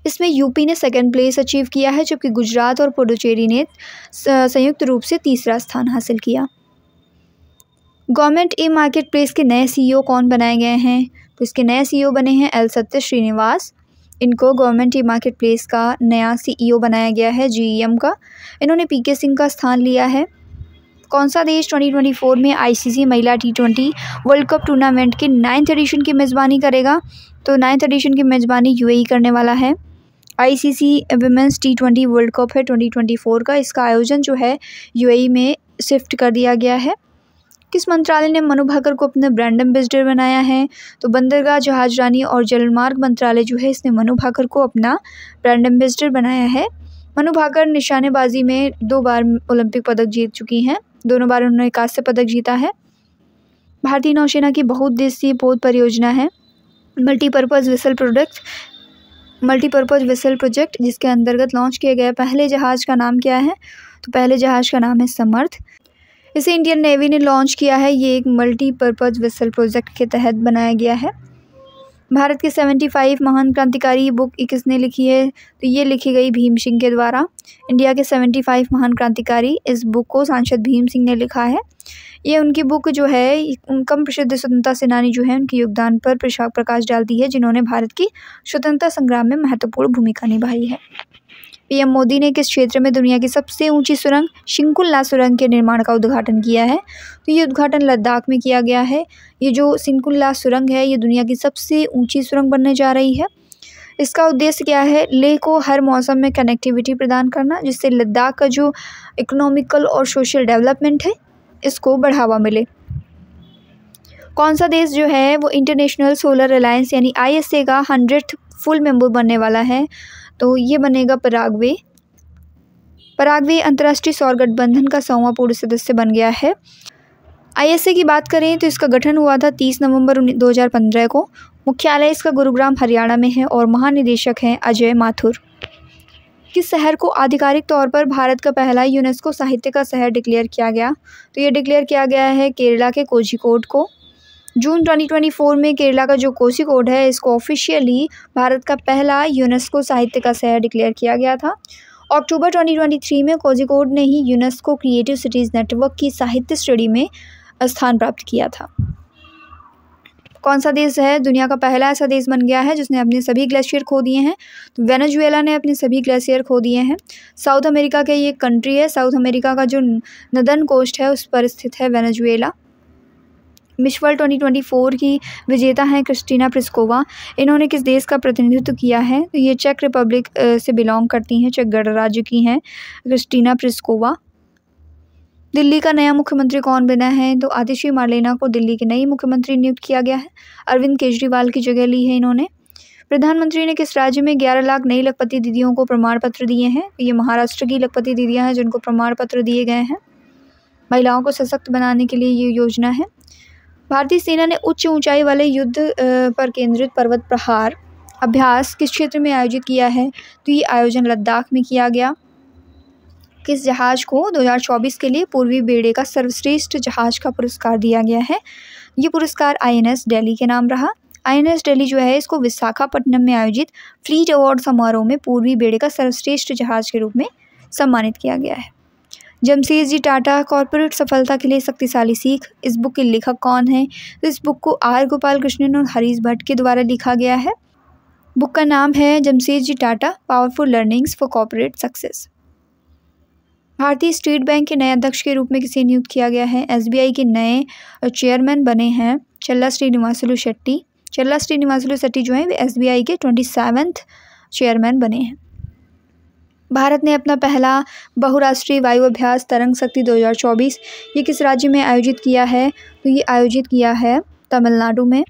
इसमें यूपी ने सेकंड प्लेस अचीव किया है, जबकि गुजरात और पुडुचेरी ने संयुक्त रूप से तीसरा स्थान हासिल किया। गवर्नमेंट ई मार्केट प्लेस के नए CEO कौन बनाए गए हैं? तो इसके नए CEO बने हैं एल सत्य श्रीनिवास। इनको गवर्नमेंट ई मार्केट प्लेस का नया CEO बनाया गया है GEM का। इन्होंने PK सिंह का स्थान लिया है। कौन सा देश 2024 में ICC महिला T20 वर्ल्ड कप टूर्नामेंट के 9th एडिशन की मेज़बानी करेगा? तो 9th एडिशन की मेज़बानी UAE करने वाला है। ICC women's T20 world cup है 2024 का। इसका आयोजन जो है UAE में शिफ्ट कर दिया गया है। किस मंत्रालय ने मनु भाकर को अपने ब्रांड एम्बेसडर बनाया है? तो बंदरगाह, जहाजरानी और जलमार्ग मंत्रालय जो है इसने मनु भाकर को अपना ब्रांड एम्बेसडर बनाया है। मनु भाकर निशानेबाजी में 2 बार ओलंपिक पदक जीत चुकी हैं। दोनों बार उन्होंने कांस्य पदक जीता है। भारतीय नौसेना की बहुउद्देशीय पोत परियोजना है मल्टीपर्पज़ वेसल प्रोजेक्ट, जिसके अंतर्गत लॉन्च किए गए पहले जहाज़ का नाम क्या है? तो पहले जहाज़ का नाम है समर्थ। इसे इंडियन नेवी ने लॉन्च किया है। ये एक मल्टीपर्पज़ वेसल प्रोजेक्ट के तहत बनाया गया है। भारत के 75 महान क्रांतिकारी बुक किसने लिखी है? तो ये लिखी गई भीम सिंह के द्वारा। इंडिया के 75 महान क्रांतिकारी, इस बुक को सांसद भीम सिंह ने लिखा है। ये उनकी बुक जो है कम प्रसिद्ध स्वतंत्रता सेनानी जो है उनके योगदान पर प्रकाश डालती है, जिन्होंने भारत की स्वतंत्रता संग्राम में महत्वपूर्ण भूमिका निभाई है। PM मोदी ने किस क्षेत्र में दुनिया की सबसे ऊंची सुरंग सिंकुल्ला सुरंग के निर्माण का उद्घाटन किया है? तो ये उद्घाटन लद्दाख में किया गया है। ये जो सिंकुल्ला सुरंग है ये दुनिया की सबसे ऊंची सुरंग बनने जा रही है। इसका उद्देश्य क्या है? लेह को हर मौसम में कनेक्टिविटी प्रदान करना, जिससे लद्दाख का जो इकोनॉमिकल और सोशल डेवलपमेंट है इसको बढ़ावा मिले। कौन सा देश जो है वो इंटरनेशनल सोलर अलायंस यानी ISA का 100th फुल मेंबर बनने वाला है? तो ये बनेगा पराग्वे। पराग्वे अंतर्राष्ट्रीय सौर गठबंधन का 100वां पूर्ण सदस्य बन गया है। ISA की बात करें तो इसका गठन हुआ था 30 नवंबर 2015 को। मुख्यालय इसका गुरुग्राम हरियाणा में है और महानिदेशक हैं अजय माथुर। किस शहर को आधिकारिक तौर पर भारत का पहला यूनेस्को साहित्य का शहर डिक्लेयर किया गया? तो ये डिक्लेयर किया गया है केरला के कोझिकोड को। जून 2024 में केरला का जो कोझिकोड है इसको ऑफिशियली भारत का पहला यूनेस्को साहित्य का शहर डिक्लेयर किया गया था। अक्टूबर 2023 में कोझिकोड ने ही यूनेस्को क्रिएटिव सिटीज़ नेटवर्क की साहित्य श्रेणी में स्थान प्राप्त किया था। कौन सा देश है दुनिया का पहला ऐसा देश बन गया है जिसने अपने सभी ग्लेशियर खो दिए हैं? तो वेनेजुएला ने अपने सभी ग्लेशियर खो दिए हैं। साउथ अमेरिका का ये कंट्री है। साउथ अमेरिका का जो नदर्न कोस्ट है उस पर स्थित है वेनेजुएला। मिस वर्ल्ड 2024 की विजेता हैं क्रिस्टीना प्लिस्कोवा। इन्होंने किस देश का प्रतिनिधित्व किया है? तो ये चेक रिपब्लिक से बिलोंग करती हैं, चेक गणराज्य की हैं क्रिस्टीना प्लिस्कोवा। दिल्ली का नया मुख्यमंत्री कौन बना है? तो आतिशी मार्लेना को दिल्ली की नई मुख्यमंत्री नियुक्त किया गया है। अरविंद केजरीवाल की जगह ली है इन्होंने। प्रधानमंत्री ने किस राज्य में 11 लाख नई लखपति दीदियों को प्रमाण पत्र दिए हैं? ये महाराष्ट्र की लखपति दीदियाँ हैं जिनको प्रमाण पत्र दिए गए हैं। महिलाओं को सशक्त बनाने के लिए ये योजना है। भारतीय सेना ने उच्च ऊंचाई वाले युद्ध पर केंद्रित पर्वत प्रहार अभ्यास किस क्षेत्र में आयोजित किया है? तो ये आयोजन लद्दाख में किया गया। किस जहाज़ को 2024 के लिए पूर्वी बेड़े का सर्वश्रेष्ठ जहाज़ का पुरस्कार दिया गया है? ये पुरस्कार INS दिल्ली के नाम रहा। INS दिल्ली जो है इसको विशाखापट्टनम में आयोजित फ्लीट अवार्ड समारोह में पूर्वी बेड़े का सर्वश्रेष्ठ जहाज़ के रूप में सम्मानित किया गया है। जमशेदजी टाटा कॉर्पोरेट सफलता के लिए शक्तिशाली सीख, इस बुक के लेखक कौन है? तो इस बुक को R गोपाल कृष्णन और हरीश भट्ट के द्वारा लिखा गया है। बुक का नाम है Jamshedji Tata powerful learnings for corporate success. भारतीय स्टेट बैंक के नए अध्यक्ष के रूप में किसे नियुक्त किया गया है? SBI के नए चेयरमैन बने हैं चल्ला श्रीनिवासलू शेट्टी। चल्ला श्रीनिवासलू शेट्टी जो है वे SBI के 27th चेयरमैन बने हैं। भारत ने अपना पहला बहुराष्ट्रीय वायु अभ्यास तरंग शक्ति 2024 ये किस राज्य में आयोजित किया है? तो ये आयोजित किया है तमिलनाडु में।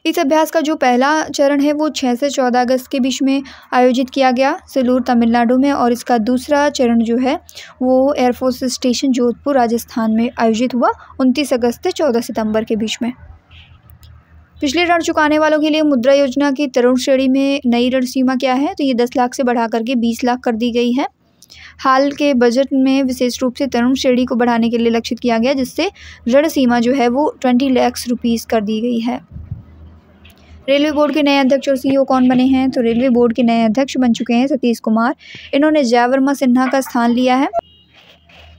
इस अभ्यास का जो पहला चरण है वो 6 से 14 अगस्त के बीच में आयोजित किया गया सेलूर तमिलनाडु में, और इसका दूसरा चरण जो है वो एयरफोर्स स्टेशन जोधपुर राजस्थान में आयोजित हुआ 29 अगस्त से 14 सितंबर के बीच में। पिछले ऋण चुकाने वालों के लिए मुद्रा योजना की तरुण श्रेणी में नई ऋण सीमा क्या है? तो ये 10 लाख से बढ़ा करके 20 लाख कर दी गई है। हाल के बजट में विशेष रूप से तरुण श्रेणी को बढ़ाने के लिए लक्षित किया गया, जिससे ऋण सीमा जो है वो 20 लाख रुपीज़ कर दी गई है। रेलवे बोर्ड के नए अध्यक्ष और सीईओ कौन बने हैं? तो रेलवे बोर्ड के नए अध्यक्ष बन चुके हैं सतीश कुमार। इन्होंने जयवर्मा सिन्हा का स्थान लिया है।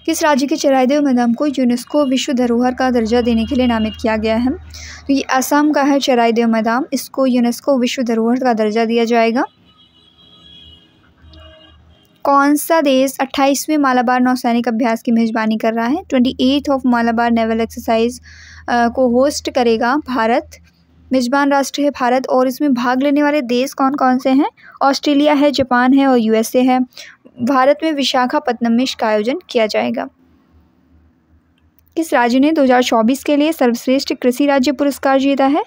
किस राज्य के चराइदेव मैदान को यूनेस्को विश्व धरोहर का दर्जा देने के लिए नामित किया गया है? तो ये असम का है चराइदेव मैदान, इसको यूनेस्को विश्व धरोहर का दर्जा दिया जाएगा। कौन सा देश 28वें मालाबार नौसैनिक अभ्यास की मेजबानी कर रहा है? 28th of Malabar naval exercise को होस्ट करेगा भारत। मेजबान राष्ट्र है भारत और इसमें भाग लेने वाले देश कौन कौन से हैं? ऑस्ट्रेलिया है, जापान है और यूएसए है। भारत में विशाखापत्तनम में इसका आयोजन किया जाएगा। किस राज्य ने 2024 के लिए सर्वश्रेष्ठ कृषि राज्य पुरस्कार जीता है?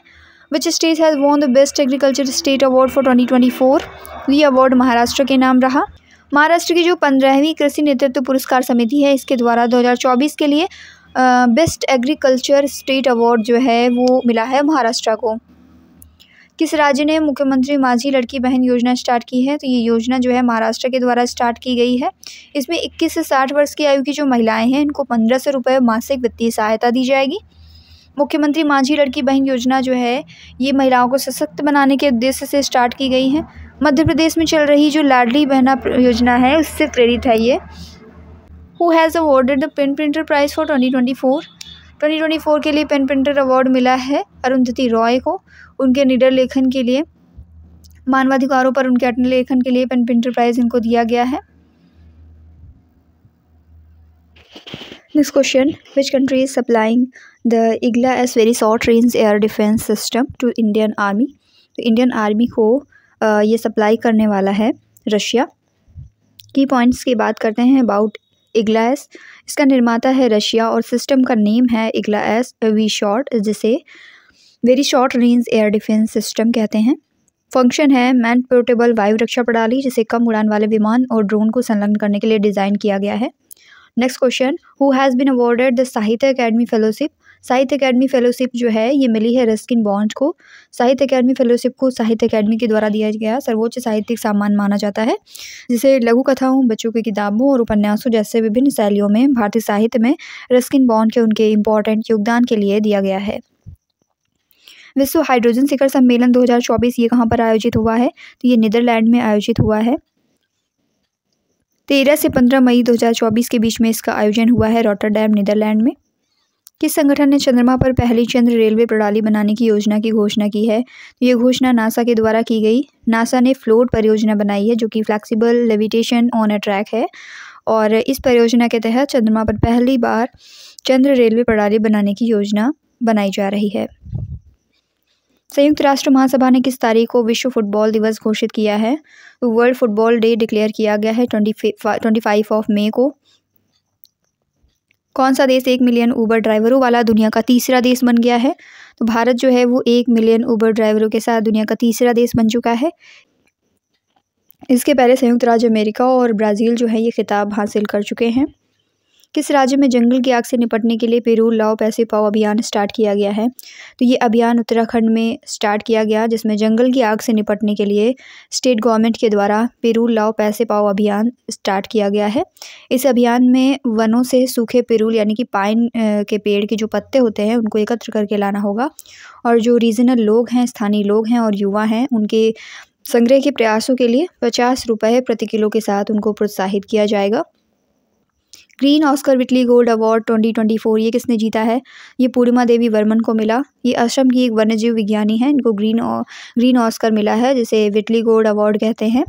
Which state has won the best agriculture state award for 2024? ये अवार्ड महाराष्ट्र के नाम रहा। महाराष्ट्र की जो 15वीं कृषि नेतृत्व पुरस्कार समिति है, इसके द्वारा 2024 के लिए बेस्ट एग्रीकल्चर स्टेट अवार्ड जो है वो मिला है महाराष्ट्र को। किस राज्य ने मुख्यमंत्री माझी लड़की बहन योजना स्टार्ट की है? तो ये योजना जो है महाराष्ट्र के द्वारा स्टार्ट की गई है। इसमें 21 से 60 वर्ष की आयु की जो महिलाएं हैं, इनको 1500 रुपये मासिक वित्तीय सहायता दी जाएगी। मुख्यमंत्री माझी लड़की बहन योजना जो है ये महिलाओं को सशक्त बनाने के उद्देश्य से स्टार्ट की गई है। मध्य प्रदेश में चल रही जो लाडली बहना योजना है उससे प्रेरित है ये। Who has awarded the PEN Pinter prize for 2024? 2024 के लिए पेन प्रिंटर अवार्ड मिला है अरुंधति रॉय को, उनके निडर लेखन के लिए। मानवाधिकारों पर उनके अटल लेखन के लिए पेन प्रिंटर प्राइज़ इनको दिया गया है। Next question, which country is supplying the IGLA-S very short range air defence system to Indian army? तो इंडियन आर्मी को ये सप्लाई करने वाला है रशिया। की पॉइंट्स की बात करते हैं अबाउट IGLA-S। इसका निर्माता है रशिया और सिस्टम का नेम है IGLA-S वी शॉर्ट, जिसे very short range air defence system कहते हैं। फंक्शन है मैन पोर्टेबल वायु रक्षा प्रणाली, जिसे कम उड़ान वाले विमान और ड्रोन को संलग्न करने के लिए डिज़ाइन किया गया है। Next question, who has been awarded the Sahitya Akademi fellowship? Sahitya Akademi fellowship जो है ये मिली है रस्किन बॉन्ड को। साहित्य अकेडमी फेलोशिप को साहित्य अकेडमी के द्वारा दिया गया सर्वोच्च साहित्यिक सम्मान माना जाता है, जिसे लघु कथाओं, बच्चों की किताबों और उपन्यासों जैसे विभिन्न शैलियों में भारतीय साहित्य में रस्किन बॉन्ड के उनके इम्पोर्टेंट योगदान के लिए दिया गया है। विश्व हाइड्रोजन शिखर सम्मेलन 2024 ये कहाँ पर आयोजित हुआ है? तो ये नीदरलैंड में आयोजित हुआ है। 13 से 15 मई 2024 के बीच में इसका आयोजन हुआ है रॉटरडैम नीदरलैंड में। किस संगठन ने चंद्रमा पर पहली चंद्र रेलवे प्रणाली बनाने की योजना की घोषणा की है? ये घोषणा नासा के द्वारा की गई। नासा ने फ्लोट परियोजना बनाई है जो कि flexible levitation on a track है, और इस परियोजना के तहत चंद्रमा पर पहली बार चंद्र रेलवे प्रणाली बनाने की योजना बनाई जा रही है। संयुक्त राष्ट्र महासभा ने किस तारीख को विश्व फुटबॉल दिवस घोषित किया है? तो वर्ल्ड फुटबॉल डे डिक्लेयर किया गया है 25 ऑफ मई को। कौन सा देश 1 मिलियन ऊबर ड्राइवरों वाला दुनिया का तीसरा देश बन गया है? तो भारत जो है वो 1 मिलियन ऊबर ड्राइवरों के साथ दुनिया का तीसरा देश बन चुका है। इसके पहले संयुक्त राज्य अमेरिका और ब्राज़ील जो है ये खिताब हासिल कर चुके हैं। किस राज्य में जंगल की आग से निपटने के लिए पेरूल लाओ पैसे पाओ अभियान स्टार्ट किया गया है? तो ये अभियान उत्तराखंड में स्टार्ट किया गया, जिसमें जंगल की आग से निपटने के लिए स्टेट गवर्नमेंट के द्वारा पेरूल लाओ पैसे पाओ अभियान स्टार्ट किया गया है। इस अभियान में वनों से सूखे पेरूल यानी कि पाइन के पेड़ के जो पत्ते होते हैं उनको एकत्र करके लाना होगा, और जो रीजनल लोग हैं, स्थानीय लोग हैं और युवा हैं, उनके संग्रह के प्रयासों के लिए 50 रुपये प्रति किलो के साथ उनको प्रोत्साहित किया जाएगा। ग्रीन ऑस्कर विटली गोल्ड अवार्ड 2024 ये किसने जीता है? ये पूर्णिमा देवी वर्मन को मिला। ये असम की एक वन्यजीव विज्ञानी है, इनको ग्रीन ऑस्कर मिला है, जिसे विटली गोल्ड अवार्ड कहते हैं।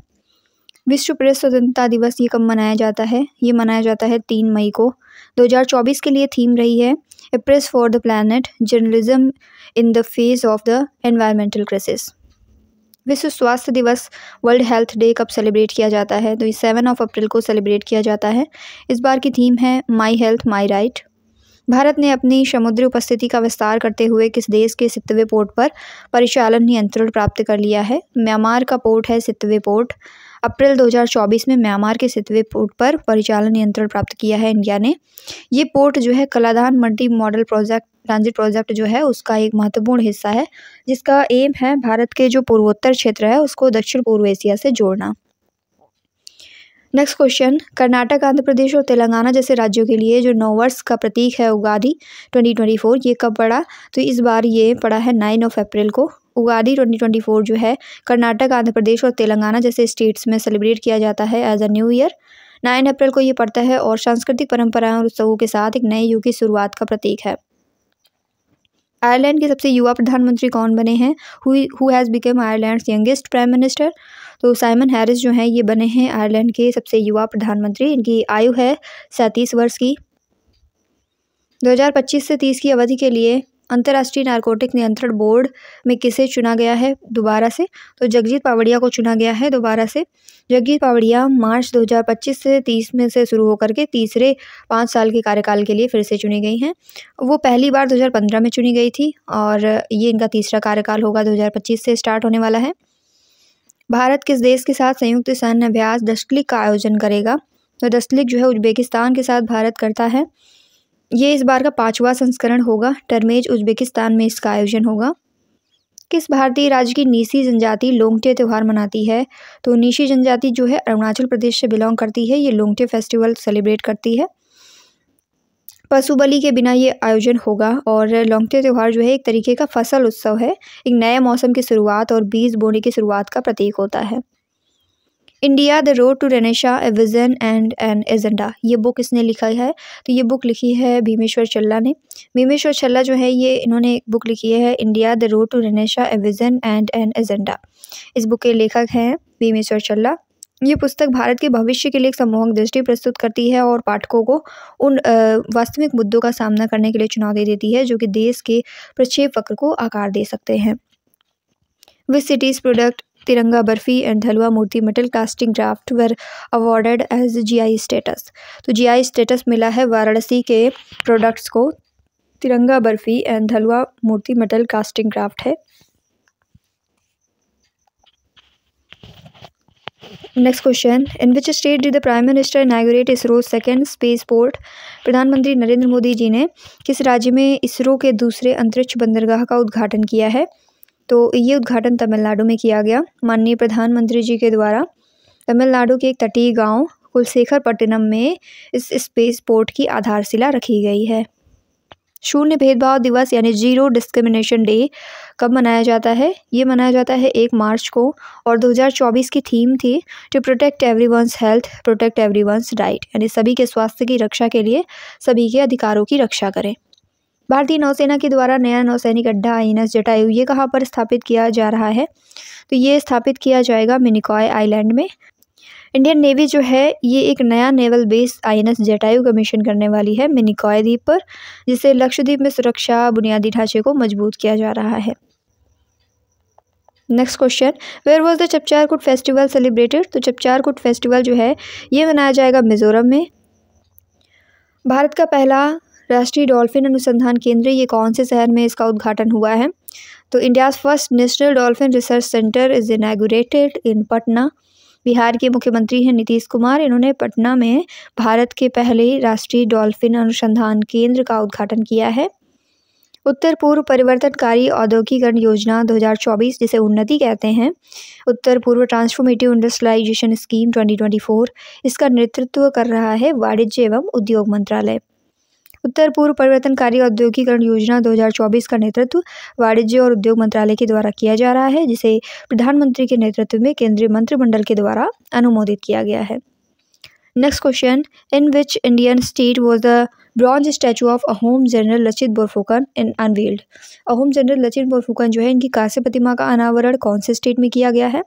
विश्व प्रेस स्वतंत्रता दिवस ये कब मनाया जाता है? ये मनाया जाता है 3 मई को। 2024 के लिए थीम रही है a press for the planet, journalism in the face of the environmental crisis. विश्व स्वास्थ्य दिवस वर्ल्ड हेल्थ डे कब सेलिब्रेट किया जाता है? तो ये 7 अप्रैल को सेलिब्रेट किया जाता है। इस बार की थीम है my health my right. Bharat ने अपनी समुद्री उपस्थिति का विस्तार करते हुए किस देश के सितवे पोर्ट पर परिचालन नियंत्रण प्राप्त कर लिया है? म्यांमार का पोर्ट है सितवे पोर्ट। अप्रैल 2024 में म्यांमार के सितवे पोर्ट पर परिचालन नियंत्रण प्राप्त किया है इंडिया ने। ये पोर्ट जो है कलाधान मल्टी मॉडल ट्रांजिट प्रोजेक्ट जो है उसका एक महत्वपूर्ण हिस्सा है, जिसका एम है भारत के जो पूर्वोत्तर क्षेत्र है उसको दक्षिण पूर्व एशिया से जोड़ना। नेक्स्ट क्वेश्चन, कर्नाटक, आंध्र प्रदेश और तेलंगाना जैसे राज्यों के लिए जो नववर्ष का प्रतीक है उगादि 2024, ये कब पड़ा? तो इस बार ये पड़ा है 9 अप्रैल को। उगादि 2024 जो है कर्नाटक, आंध्र प्रदेश और तेलंगाना जैसे स्टेट्स में सेलिब्रेट किया जाता है एज अ न्यू ईयर। 9 अप्रैल को ये पड़ता है और सांस्कृतिक परंपराओं और उत्सवों के साथ एक नए युग की शुरुआत का प्रतीक है। आयरलैंड के सबसे युवा प्रधानमंत्री कौन बने हैं? Who has become Ireland's youngest prime minister? तो साइमन हैरिस जो हैं ये बने हैं आयरलैंड के सबसे युवा प्रधानमंत्री। इनकी आयु है 37 वर्ष की। 2025 से 30 की अवधि के लिए अंतर्राष्ट्रीय नारकोटिक नियंत्रण बोर्ड में किसे चुना गया है दोबारा से? तो जगजीत पावड़िया को चुना गया है दोबारा से। जगजीत पावड़िया मार्च 2025 से 30 में से शुरू होकर के तीसरे 5 साल के कार्यकाल के लिए फिर से चुनी गई हैं। वो पहली बार 2015 में चुनी गई थी और ये इनका तीसरा कार्यकाल होगा, 2025 से स्टार्ट होने वाला है। भारत किस देश के साथ संयुक्त सैन्य अभ्यास दशलिक का आयोजन करेगा? तो दशलिक जो है उज्बेकिस्तान के साथ भारत करता है। ये इस बार का 5वां संस्करण होगा। टर्मेज उज्बेकिस्तान में इसका आयोजन होगा। किस भारतीय राज्य की नीसी जनजाति लोंगटे त्यौहार मनाती है? तो नीसी जनजाति जो है अरुणाचल प्रदेश से बिलोंग करती है। ये लोंगटे फेस्टिवल सेलिब्रेट करती है। पशु बलि के बिना ये आयोजन होगा और लोंगटे त्यौहार जो है एक तरीके का फसल उत्सव है, एक नए मौसम की शुरुआत और बीज बोने की शुरुआत का प्रतीक होता है। India the road to renaissance a vision and an agenda, ये बुक किसने लिखा है? तो ये बुक लिखी है भीमेश्वर चल्ला ने। भीमेश्वर चल्ला जो है ये इन्होंने एक बुक लिखी है India the road to renaissance a vision and an agenda. इस बुक के लेखक हैं भीमेश्वर चल्ला। ये पुस्तक भारत के भविष्य के लिए एक सम्मोहक दृष्टि प्रस्तुत करती है और पाठकों को उन वास्तविक मुद्दों का सामना करने के लिए चुनौती देती है जो कि देश के प्रक्षेप वक्र को आकार दे सकते हैं। विच cities product Tiranga barfi and halwa murti metal casting craft were awarded as GI status? तो GI स्टेटस मिला है वाराणसी के प्रोडक्ट्स को। Tiranga barfi and halwa murti metal casting craft है। Next question, in which state did the prime minister inaugurate ISRO second space port? प्रधानमंत्री नरेंद्र मोदी जी ने किस राज्य में इसरो के दूसरे अंतरिक्ष बंदरगाह का उद्घाटन किया है? तो ये उद्घाटन तमिलनाडु में किया गया माननीय प्रधानमंत्री जी के द्वारा। तमिलनाडु के एक तटीय गांव कुलशेखरपट्टनम में इस स्पेस पोर्ट की आधारशिला रखी गई है। शून्य भेदभाव दिवस यानी 0 डिस्क्रिमिनेशन डे कब मनाया जाता है? ये मनाया जाता है 1 मार्च को और 2024 की थीम थी to protect everyone's health, protect everyone's right, यानी सभी के स्वास्थ्य की रक्षा के लिए सभी के अधिकारों की रक्षा करें। भारतीय नौसेना के द्वारा नया नौसैनिक अड्डा INS जटायु ये कहाँ पर स्थापित किया जा रहा है? तो ये स्थापित किया जाएगा मिनिकॉय आइलैंड में। इंडियन नेवी जो है ये एक नया naval base INS Jatayu commission करने वाली है मिनिकॉय द्वीप पर, जिससे लक्षद्वीप में सुरक्षा बुनियादी ढांचे को मजबूत किया जा रहा है। Next question, where was the Chapchar Kut festival celebrated? तो चपचारकूट फेस्टिवल जो है ये मनाया जाएगा मिजोरम में। भारत का पहला राष्ट्रीय डॉल्फिन अनुसंधान केंद्र ये कौन से शहर में इसका उद्घाटन हुआ है? तो India's first national dolphin research centre is inaugurated इन पटना। बिहार के मुख्यमंत्री हैं नीतीश कुमार। इन्होंने पटना में भारत के पहले राष्ट्रीय डॉल्फिन अनुसंधान केंद्र का उद्घाटन किया है। उत्तर पूर्व परिवर्तनकारी औद्योगिकरण योजना 2024 जिसे उन्नति कहते हैं, उत्तर पूर्व ट्रांसफॉर्मेटिव इंडस्ट्रियलाइजेशन स्कीम 2024, इसका नेतृत्व कर रहा है वाणिज्य एवं उद्योग मंत्रालय। उत्तर पूर्व परिवर्तनकारी औद्योगिकरण योजना 2024 का नेतृत्व वाणिज्य और उद्योग मंत्रालय के द्वारा किया जा रहा है, जिसे प्रधानमंत्री के नेतृत्व में केंद्रीय मंत्रिमंडल के द्वारा अनुमोदित किया गया है। Next question, in which Indian state was the bronze statue of Ahom general Lachit Borphukan in unveiled? Ahom general Lachit Borphukan जो है इनकी कांस्य प्रतिमा का अनावरण कौन से स्टेट में किया गया है?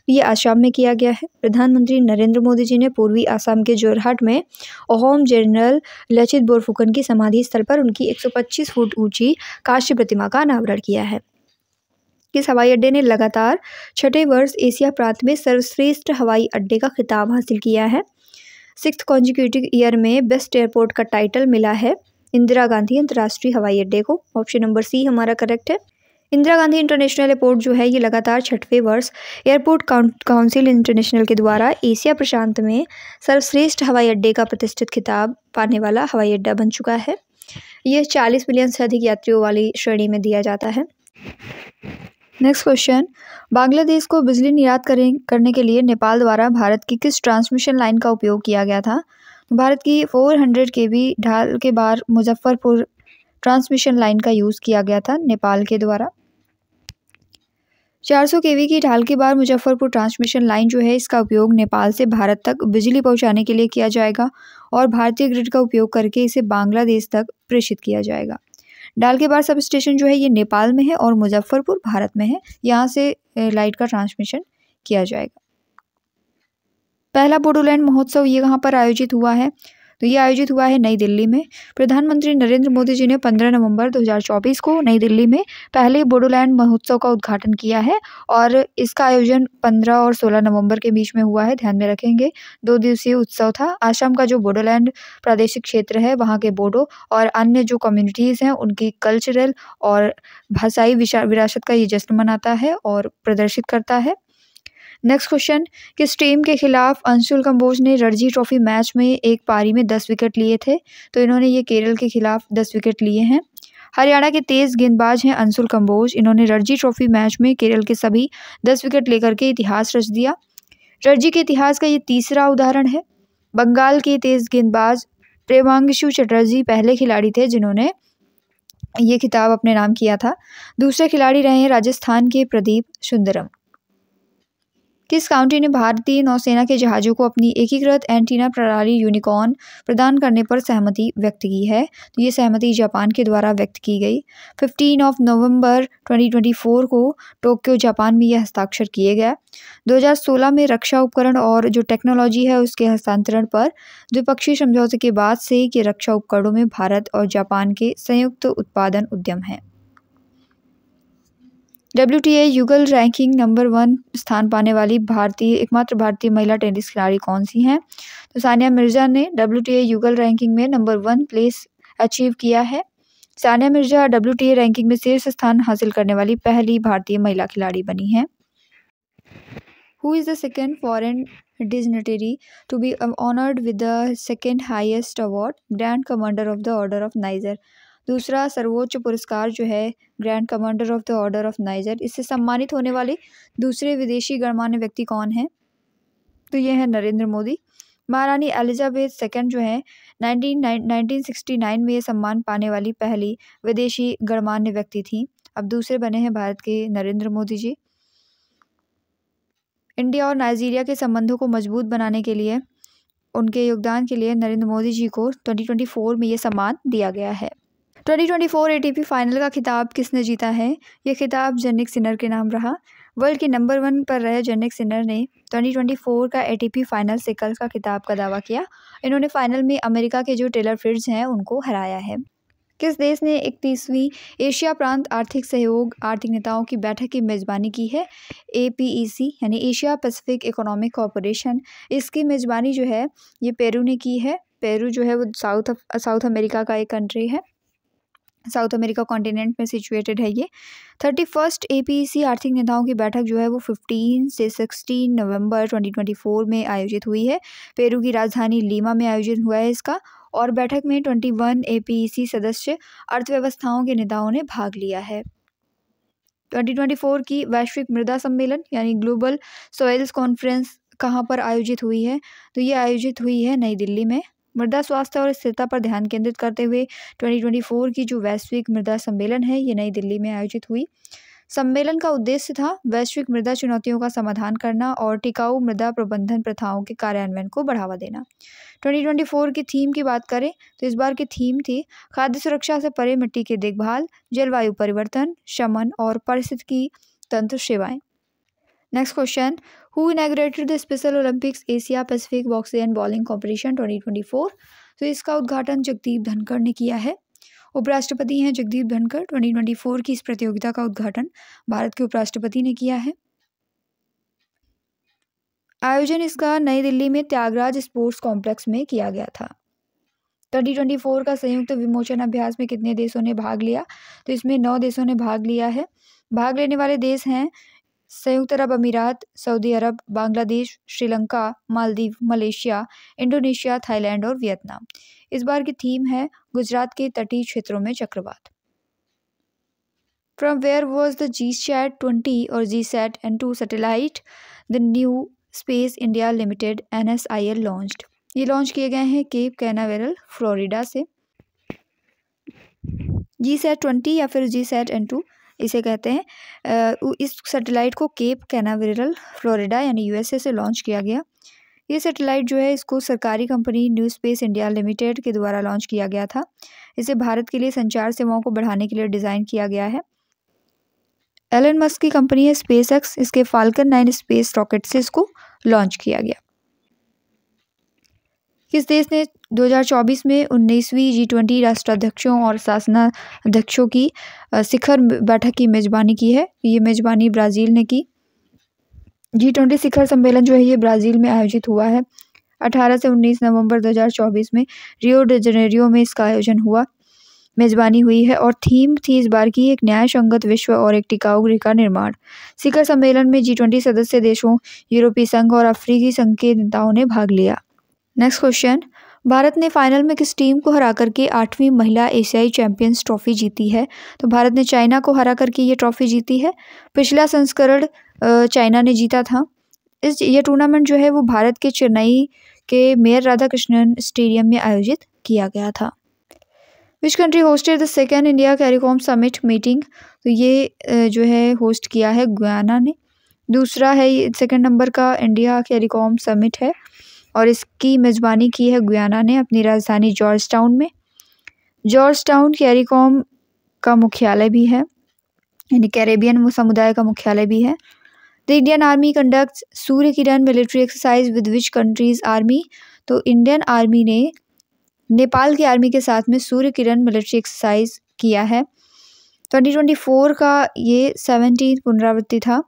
ये आसाम में किया गया है। प्रधानमंत्री नरेंद्र मोदी जी ने पूर्वी आसाम के जोरहाट में अहोम जनरल लचित बोरफुकन की समाधि स्थल पर उनकी 125 फुट ऊंची कांस्य प्रतिमा का अनावरण किया है। किस हवाई अड्डे ने लगातार 6ठे वर्ष एशिया प्रांत में सर्वश्रेष्ठ हवाई अड्डे का खिताब हासिल किया है? 6th कॉन्जिक्यूटिव ईयर में बेस्ट एयरपोर्ट का टाइटल मिला है इंदिरा गांधी अंतर्राष्ट्रीय हवाई अड्डे को। ऑप्शन नंबर C हमारा करेक्ट है। इंदिरा गांधी इंटरनेशनल एयरपोर्ट जो है ये लगातार 6वें वर्ष एयरपोर्ट काउंसिल इंटरनेशनल के द्वारा एशिया प्रशांत में सर्वश्रेष्ठ हवाई अड्डे का प्रतिष्ठित खिताब पाने वाला हवाई अड्डा बन चुका है। ये 40 मिलियन से अधिक यात्रियों वाली श्रेणी में दिया जाता है। नेक्स्ट क्वेश्चन, बांग्लादेश को बिजली निर्यात करने के लिए नेपाल द्वारा भारत की किस ट्रांसमिशन लाइन का उपयोग किया गया था? भारत की 400 केवी ढाल के बार मुजफ्फरपुर ट्रांसमिशन लाइन का यूज़ किया गया था नेपाल के द्वारा। 400 केवी की ढाल के बार मुजफ्फरपुर ट्रांसमिशन लाइन जो है, इसका उपयोग नेपाल से भारत तक बिजली पहुंचाने के लिए किया जाएगा और भारतीय ग्रिड का उपयोग करके इसे बांग्लादेश तक प्रेषित किया जाएगा। डाल के बार सब स्टेशन जो है ये नेपाल में है और मुजफ्फरपुर भारत में है। यहाँ से लाइट का ट्रांसमिशन किया जाएगा। पहला बोडोलैंड महोत्सव ये कहाँ पर आयोजित हुआ है? तो ये आयोजित हुआ है नई दिल्ली में। प्रधानमंत्री नरेंद्र मोदी जी ने 15 नवंबर 2024 को नई दिल्ली में पहले बोडोलैंड महोत्सव का उद्घाटन किया है और इसका आयोजन 15 और 16 नवंबर के बीच में हुआ है, ध्यान में रखेंगे। 2 दिवसीय उत्सव था। आसाम का जो बोडोलैंड प्रादेशिक क्षेत्र है, वहाँ के बोडो और अन्य जो कम्युनिटीज़ हैं उनकी कल्चरल और भाषाई विरासत का ये जश्न मनाता है और प्रदर्शित करता है। नेक्स्ट क्वेश्चन, किस टीम के खिलाफ अंशुल कंबोज ने रणजी ट्रॉफी मैच में एक पारी में 10 विकेट लिए थे? तो इन्होंने ये केरल के खिलाफ 10 विकेट लिए हैं। हरियाणा के तेज गेंदबाज हैं अंशुल कंबोज। इन्होंने रणजी ट्रॉफी मैच में केरल के सभी 10 विकेट लेकर के इतिहास रच दिया। रणजी के इतिहास का ये तीसरा उदाहरण है। बंगाल के तेज गेंदबाज प्रेमांशु चटर्जी पहले खिलाड़ी थे जिन्होंने ये खिताब अपने नाम किया था। दूसरे खिलाड़ी रहे हैं राजस्थान के प्रदीप सुंदरम। किस काउंटी ने भारतीय नौसेना के जहाज़ों को अपनी एकीकृत एंटीना प्रणाली यूनिकॉर्न प्रदान करने पर सहमति व्यक्त की है? तो ये सहमति जापान के द्वारा व्यक्त की गई। 15 नवंबर 2024 को टोक्यो जापान में यह हस्ताक्षर किए गया। 2016 में रक्षा उपकरण और जो टेक्नोलॉजी है उसके हस्तांतरण पर द्विपक्षीय समझौते के बाद से कि रक्षा उपकरणों में भारत और जापान के संयुक्त उत्पादन उद्यम हैं। WTA युगल रैंकिंग नंबर 1 स्थान पाने वाली एकमात्र भारतीय महिला टेनिस खिलाड़ी कौन सी हैं? तो सानिया मिर्जा ने WTA युगल रैंकिंग में नंबर 1 प्लेस अचीव किया है। सानिया मिर्जा WTA रैंकिंग में शीर्ष स्थान हासिल करने वाली पहली भारतीय महिला खिलाड़ी बनी हैं। Who is the second foreign dignitary to be honored with the second highest award, Grand Commander of the Order of Niger? दूसरा सर्वोच्च पुरस्कार जो है grand commander of the order of niger, इससे सम्मानित होने वाले दूसरे विदेशी गणमान्य व्यक्ति कौन हैं? तो ये है नरेंद्र मोदी। महारानी एलिजाबेथ सेकंड जो है 1969 में ये सम्मान पाने वाली पहली विदेशी गणमान्य व्यक्ति थी। अब दूसरे बने हैं भारत के नरेंद्र मोदी जी। इंडिया और नाइजीरिया के संबंधों को मजबूत बनाने के लिए उनके योगदान के लिए नरेंद्र मोदी जी को 2024 में ये सम्मान दिया गया है। 2024 ATP फाइनल का खिताब किसने जीता है? यह खिताब जनिक सिनर के नाम रहा। वर्ल्ड के नंबर 1 पर रहे जनिक सिनर ने 2024 का ATP फाइनल सिकल्स का खिताब का दावा किया। इन्होंने फाइनल में अमेरिका के जो टेलर फ्रिट्ज हैं उनको हराया है। किस देश ने 31वीं एशिया प्रांत आर्थिक सहयोग आर्थिक नेताओं की बैठक की मेज़बानी की है? APEC यानी एशिया पैसिफिक इकोनॉमिक कॉरपोरेशन। इसकी मेज़बानी जो है ये पेरू ने की है। पेरू जो है वो साउथ अमेरिका का एक कंट्री है, साउथ अमेरिका कॉन्टिनेंट में सिचुएटेड है ये। 31st APEC आर्थिक नेताओं की बैठक जो है वो 15 से 16 नवंबर 2024 में आयोजित हुई है। पेरू की राजधानी लीमा में आयोजित हुआ है इसका, और बैठक में 21 APEC सदस्य अर्थव्यवस्थाओं के नेताओं ने भाग लिया है। 2024 की वैश्विक मृदा सम्मेलन यानी ग्लोबल सॉइल्स कॉन्फ्रेंस कहाँ पर आयोजित हुई है? तो ये आयोजित हुई है नई दिल्ली में। मृदा स्वास्थ्य और स्थिरता पर ध्यान केंद्रित करते हुए 2024 की जो वैश्विक मृदा सम्मेलन है ये नई दिल्ली में आयोजित हुई। सम्मेलन का उद्देश्य था वैश्विक मृदा चुनौतियों का समाधान करना और टिकाऊ मृदा प्रबंधन प्रथाओं के कार्यान्वयन को बढ़ावा देना। 2024 की थीम की बात करें तो इस बार की थीम थी खाद्य सुरक्षा से परे मिट्टी की देखभाल, जलवायु परिवर्तन, शमन और पारिस्थितिकी तंत्र सेवाएं। Next question, who inaugurated the Special Olympics Asia Pacific boxing and bowling competition 2024? तो इसका उद्घाटन जगदीप धनखड़ ने किया है। उपराष्ट्रपति हैं जगदीप धनखड़। 2024 की इस प्रतियोगिता का उद्घाटन भारत के उपराष्ट्रपति ने किया है। आयोजन इसका नई दिल्ली में त्यागराज स्पोर्ट्स कॉम्प्लेक्स में किया गया था। 2024 का संयुक्त विमोचन अभ्यास में कितने देशों ने भाग लिया? तो इसमें 9 देशों ने भाग लिया है। भाग लेने वाले देश हैं संयुक्त अरब अमीरात, सऊदी अरब, Bangladesh, Sri Lanka, Maldives, Malaysia, Indonesia, Thailand और वियतनाम। इस बार की थीम है गुजरात के तटीय क्षेत्रों में चक्रवात। From where was the GSAT-20 or GSAT-N2 satellite the New Space India Limited NSIL launched? ये लॉन्च किए गए हैं केप कैनावेरल फ्लोरिडा से। GSAT-20 या फिर GSAT-N2 इसे कहते हैं। इस सैटेलाइट को केप कैनावेरल फ्लोरिडा यानी यूएसए से लॉन्च किया गया। ये सैटेलाइट जो है इसको सरकारी company new space India limited के द्वारा लॉन्च किया गया था। इसे भारत के लिए संचार सेवाओं को बढ़ाने के लिए डिज़ाइन किया गया है। एलन मस्क की कंपनी है स्पेसएक्स, इसके फाल्कन 9 स्पेस रॉकेट से इसको लॉन्च किया गया। किस देश ने 2024 में 19वीं G20 राष्ट्राध्यक्षों और शासनाध्यक्षों की शिखर बैठक की मेजबानी की है? ये मेजबानी ब्राज़ील ने की। G20 शिखर सम्मेलन जो है ये ब्राज़ील में आयोजित हुआ है। 18 से 19 नवंबर 2024 में रियो डी जेनेरियो में इसका आयोजन हुआ, मेजबानी हुई है और थीम थी इस बार की एक न्याय संगत विश्व और एक टिकाऊ गृह का निर्माण। शिखर सम्मेलन में G20 सदस्य देशों, यूरोपीय संघ और अफ्रीकी संघ के नेताओं ने भाग लिया। नेक्स्ट क्वेश्चन, भारत ने फाइनल में किस टीम को हरा करके 8वीं महिला एशियाई चैंपियंस ट्रॉफी जीती है? तो भारत ने चाइना को हरा करके ये ट्रॉफी जीती है। पिछला संस्करण चाइना ने जीता था। ये टूर्नामेंट जो है वो भारत के चेन्नई के मेयर राधाकृष्णन स्टेडियम में आयोजित किया गया था। Which country hosted the second India CARICOM summit meeting? तो ये जो है होस्ट किया है गुयाना ने। दूसरा है सेकेंड नंबर का इंडिया कैरिकॉम समिट है और इसकी मेज़बानी की है गुयाना ने अपनी राजधानी जॉर्ज टाउन में। जॉर्ज टाउन कैरिकॉम का मुख्यालय भी है, यानी कैरेबियन समुदाय का मुख्यालय भी है। The Indian army conducts Surya Kiran military exercise with which countries army? तो इंडियन आर्मी ने नेपाल की आर्मी के साथ में सूर्य किरण मिलिट्री एक्सरसाइज किया है। 2024 का ये 17th पुनरावृत्ति था।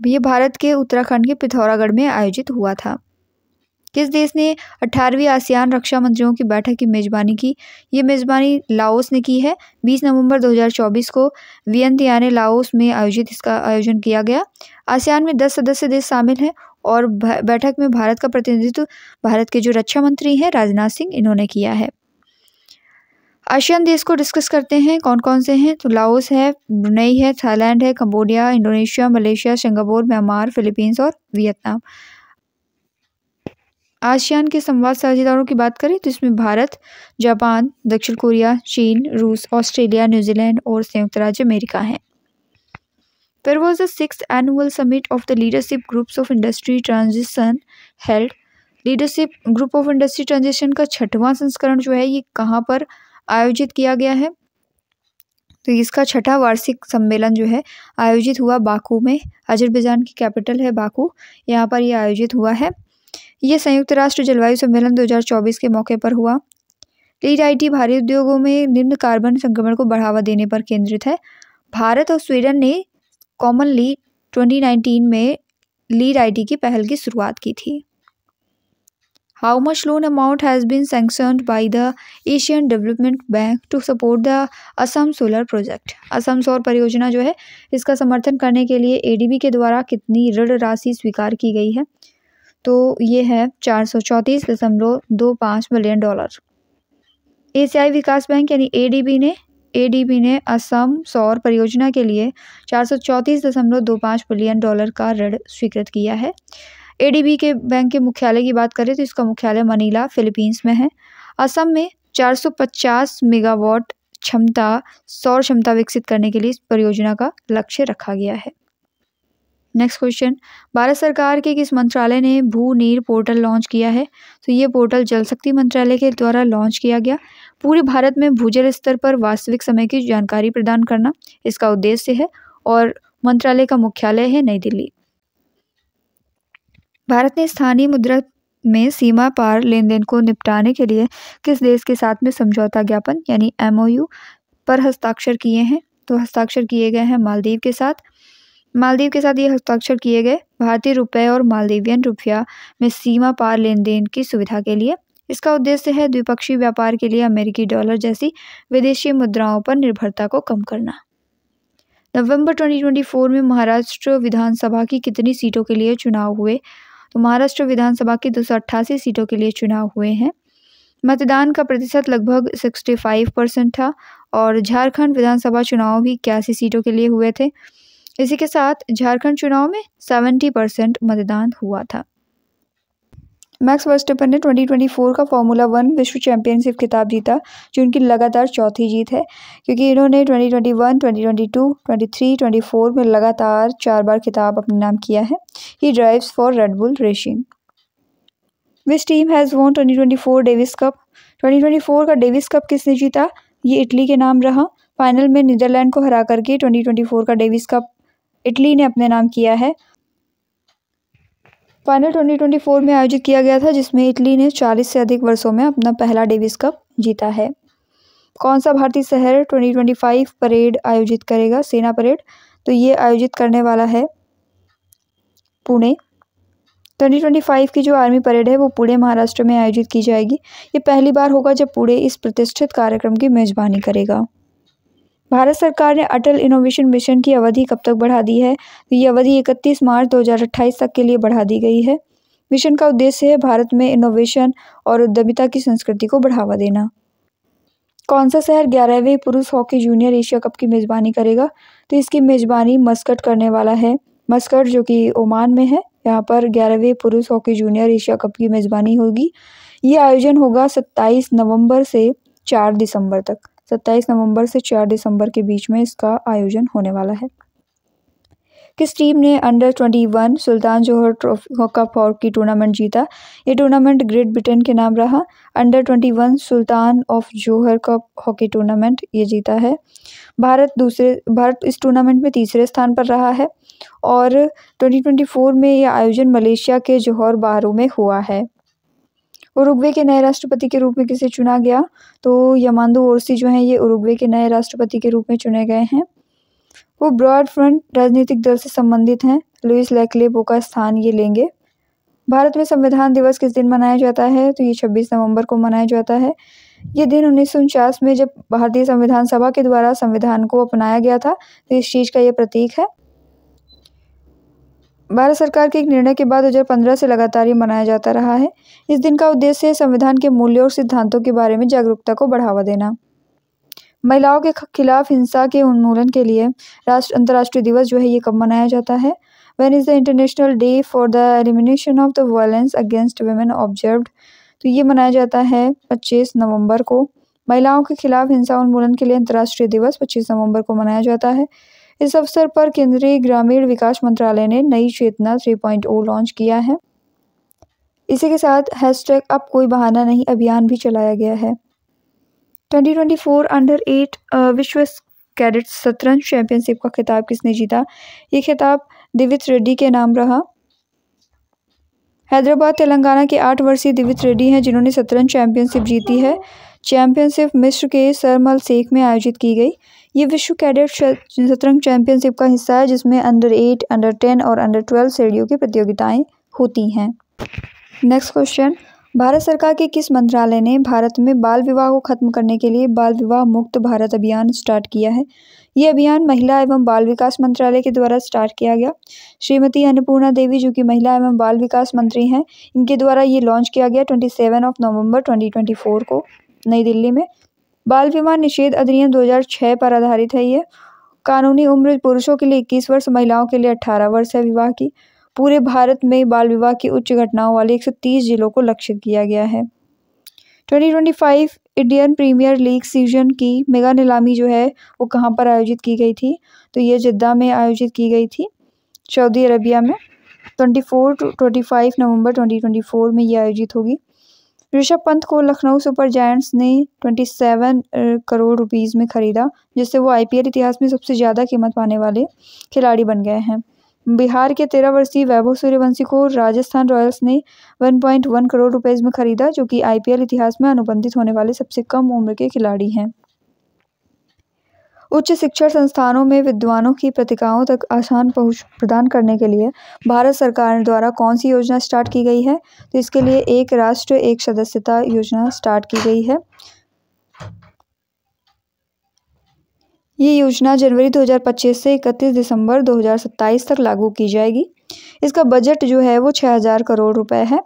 ये भारत के उत्तराखंड के पिथौरागढ़ में आयोजित हुआ था। किस देश ने 18वीं आसियान रक्षा मंत्रियों की बैठक की मेजबानी की? ये मेजबानी लाओस ने की है। 20 नवंबर 2024 को वियंतियाने लाओस में इसका आयोजन किया गया। आसियान में 10 सदस्य देश शामिल हैं और बैठक में भारत का प्रतिनिधित्व भारत के जो रक्षा मंत्री हैं राजनाथ सिंह, इन्होंने किया है। आसियान देश को डिस्कस करते हैं, कौन कौन से हैं? तो लाओस है, ब्रुनेई है, थाईलैंड है, Cambodia, Indonesia, Malaysia, Singapore, Myanmar, Philippines और वियतनाम। आसियान के संवाद साझेदारों की बात करें तो इसमें भारत, जापान, दक्षिण कोरिया, चीन, रूस, ऑस्ट्रेलिया, न्यूजीलैंड और संयुक्त राज्य अमेरिका हैं। Where was the 6th annual summit of the Leadership Groups of Industry Transition held? Leadership group of industry transition का 6वां संस्करण जो है ये कहाँ पर आयोजित किया गया है? तो इसका 6वां वार्षिक सम्मेलन जो है आयोजित हुआ बाकू में। अजरबैजान की कैपिटल है बाकू, यहाँ पर यह आयोजित हुआ है। ये संयुक्त राष्ट्र जलवायु सम्मेलन 2024 के मौके पर हुआ। लीड आईटी भारी उद्योगों में निम्न कार्बन संक्रमण को बढ़ावा देने पर केंद्रित है। भारत और स्वीडन ने कॉमनली 2019 में लीड आईटी की पहल की शुरुआत की थी। How much loan amount has been sanctioned by the Asian development bank to support the Assam solar project? Assam सौर परियोजना जो है इसका समर्थन करने के लिए एडीबी के द्वारा कितनी ऋण राशि स्वीकार की गई है? तो ये है $434.25 मिलियन। एशियाई विकास बैंक यानी एडीबी ने असम सौर परियोजना के लिए $434.25 मिलियन का ऋण स्वीकृत किया है। एडीबी के बैंक के मुख्यालय की बात करें तो इसका मुख्यालय मनीला, फिलीपींस में है। असम में 450 मेगावाट सौर क्षमता विकसित करने के लिए इस परियोजना का लक्ष्य रखा गया है। नेक्स्ट क्वेश्चन, भारत सरकार के किस मंत्रालय ने भू नीर पोर्टल लॉन्च किया है? तो ये पोर्टल जल शक्ति मंत्रालय के द्वारा लॉन्च किया गया। पूरे भारत में भूजल स्तर पर वास्तविक समय की जानकारी प्रदान करना इसका उद्देश्य है और मंत्रालय का मुख्यालय है नई दिल्ली। भारत ने स्थानीय मुद्रा में सीमा पार लेन देन को निपटाने के लिए किस देश के साथ में समझौता ज्ञापन यानी MOU पर हस्ताक्षर किए हैं? तो हस्ताक्षर किए गए हैं मालदीव के साथ। मालदीव के साथ ये हस्ताक्षर किए गए भारतीय रुपये और मालदीवियन रुपया में सीमा पार लेन देन की सुविधा के लिए। इसका उद्देश्य है द्विपक्षीय व्यापार के लिए अमेरिकी डॉलर जैसी विदेशी मुद्राओं पर निर्भरता को कम करना। नवंबर 2024 में महाराष्ट्र विधानसभा की कितनी सीटों के लिए चुनाव हुए? तो महाराष्ट्र विधानसभा की 288 सीटों के लिए चुनाव हुए हैं। मतदान का प्रतिशत लगभग 65% था और झारखंड विधानसभा चुनाव भी 81 सीटों के लिए हुए थे। इसी के साथ झारखंड चुनाव में 70% मतदान हुआ था। मैक्स वर्स्टेपन ने 2024 का फार्मूला 1 विश्व चैंपियनशिप खिताब जीता, जो उनकी लगातार चौथी जीत है, क्योंकि इन्होंने 2021, 2022, 23, 24 में लगातार 4 बार खिताब अपने नाम किया है। ही drives for red bull racing. Which team has won 2024 Davis cup? 2024 का डेविस कप किसने जीता? ये इटली के नाम रहा। फाइनल में नीदरलैंड को हरा करके 2024 का डेविस कप इटली ने अपने नाम किया है। फाइनल 2024 में आयोजित किया गया था, जिसमें इटली ने 40 से अधिक वर्षों में अपना पहला डेविस कप जीता है। कौन सा भारतीय शहर 2025 परेड आयोजित करेगा? सेना परेड। तो ये आयोजित करने वाला है पुणे। 2025 की जो आर्मी परेड है वो पुणे महाराष्ट्र में आयोजित की जाएगी। ये पहली बार होगा जब पुणे इस प्रतिष्ठित कार्यक्रम की मेजबानी करेगा। भारत सरकार ने अटल इनोवेशन मिशन की अवधि कब तक बढ़ा दी है? तो ये अवधि 31 मार्च 2028 तक के लिए बढ़ा दी गई है। मिशन का उद्देश्य है भारत में इनोवेशन और उद्यमिता की संस्कृति को बढ़ावा देना। कौन सा शहर 11वें पुरुष हॉकी जूनियर एशिया कप की मेजबानी करेगा? तो इसकी मेजबानी मस्कट करने वाला है। मस्कट जो कि ओमान में है, यहाँ पर 11वें पुरुष हॉकी जूनियर एशिया कप की मेजबानी होगी। ये आयोजन होगा 27 नवंबर से 4 दिसंबर तक। 27 नवंबर से 4 दिसंबर के बीच में इसका आयोजन होने वाला है। किस टीम ने अंडर 21 सुल्तान जोहर ट्रॉफी कप हॉकी टूर्नामेंट जीता? ये टूर्नामेंट ग्रेट ब्रिटेन के नाम रहा। Under 21 Sultan of Johar cup hockey tournament ये जीता है। भारत इस टूर्नामेंट में तीसरे स्थान पर रहा है और 2024 में यह आयोजन मलेशिया के जोहर बारू में हुआ है। उरुग्वे के नए राष्ट्रपति के रूप में किसे चुना गया? तो यामांदू ओरसी जो हैं ये उरुग्वे के नए राष्ट्रपति के रूप में चुने गए हैं। वो ब्रॉड फ्रंट राजनीतिक दल से संबंधित हैं। लुइस लेक्लेपो का स्थान ये लेंगे। भारत में संविधान दिवस किस दिन मनाया जाता है? तो ये 26 नवंबर को मनाया जाता है। ये दिन 1949 में जब भारतीय संविधान सभा के द्वारा संविधान को अपनाया गया था, तो इस चीज़ का ये प्रतीक है। भारत सरकार के एक निर्णय के बाद 2015 से लगातार ये मनाया जाता रहा है। इस दिन का उद्देश्य है संविधान के मूल्यों और सिद्धांतों के बारे में जागरूकता को बढ़ावा देना। महिलाओं के खिलाफ हिंसा के उन्मूलन के लिए अंतर्राष्ट्रीय दिवस जो है ये कब मनाया जाता है? When is the international day for the elimination of the violence against women observed? तो ये मनाया जाता है 25 नवंबर को। महिलाओं के खिलाफ हिंसा उन्मूलन के लिए अंतर्राष्ट्रीय दिवस 25 नवंबर को मनाया जाता है। इस अवसर पर केंद्रीय ग्रामीण विकास मंत्रालय ने नई चेतना 3.0 लॉन्च किया है। इसी के साथ हैशटैग अब कोई बहाना नहीं अभियान भी चलाया गया है। 2024 अंडर 8 विश्व कैडेट शतरंज चैंपियनशिप का खिताब किसने जीता? ये खिताब दिवित रेड्डी के नाम रहा। हैदराबाद तेलंगाना के 8 वर्षीय दिवित रेड्डी हैं जिन्होंने शतरंज चैंपियनशिप जीती है। चैंपियनशिप मिस्र के शर्म अल शेख में आयोजित की गई। ये विश्व कैडेट शतरंज चैंपियनशिप का हिस्सा है, जिसमें अंडर 8, अंडर 10 और अंडर 12 श्रेणियों की प्रतियोगिताएं होती हैं। नेक्स्ट क्वेश्चन, भारत सरकार के किस मंत्रालय ने भारत में बाल विवाह को खत्म करने के लिए बाल विवाह मुक्त भारत अभियान स्टार्ट किया है? ये अभियान महिला एवं बाल विकास मंत्रालय के द्वारा स्टार्ट किया गया। श्रीमती अन्नपूर्णा देवी जो कि महिला एवं बाल विकास मंत्री हैं, इनके द्वारा ये लॉन्च किया गया 27 नवंबर 2024 को नई दिल्ली में। बाल विवाह निषेध अधिनियम 2006 पर आधारित है। ये कानूनी उम्र पुरुषों के लिए 21 वर्ष, महिलाओं के लिए 18 वर्ष है विवाह की। पूरे भारत में बाल विवाह की उच्च घटनाओं वाले 130 जिलों को लक्षित किया गया है। 2025 इंडियन प्रीमियर लीग सीजन की मेगा नीलामी जो है वो कहाँ पर आयोजित की गई थी? तो ये जिद्दा में आयोजित की गई थी, सऊदी अरबिया में। 24 to 25 नवंबर 2024 में ये आयोजित होगी। ऋषभ पंत को लखनऊ सुपर जायंट्स ने 27 करोड़ रुपीस में खरीदा, जिससे वो IPL इतिहास में सबसे ज़्यादा कीमत पाने वाले खिलाड़ी बन गए हैं। बिहार के 13 वर्षीय वैभव सूर्यवंशी को राजस्थान रॉयल्स ने 1.1 करोड़ रुपए में खरीदा, जो कि IPL इतिहास में अनुबंधित होने वाले सबसे कम उम्र के खिलाड़ी हैं। उच्च शिक्षण संस्थानों में विद्वानों की पत्रिकाओं तक आसान पहुंच प्रदान करने के लिए भारत सरकार द्वारा कौन सी योजना स्टार्ट की गई है? तो इसके लिए एक राष्ट्र एक सदस्यता योजना स्टार्ट की गई है। ये योजना जनवरी 2025 से 31 दिसंबर 2027 तक लागू की जाएगी। इसका बजट जो है वो 6000 करोड़ रुपए है।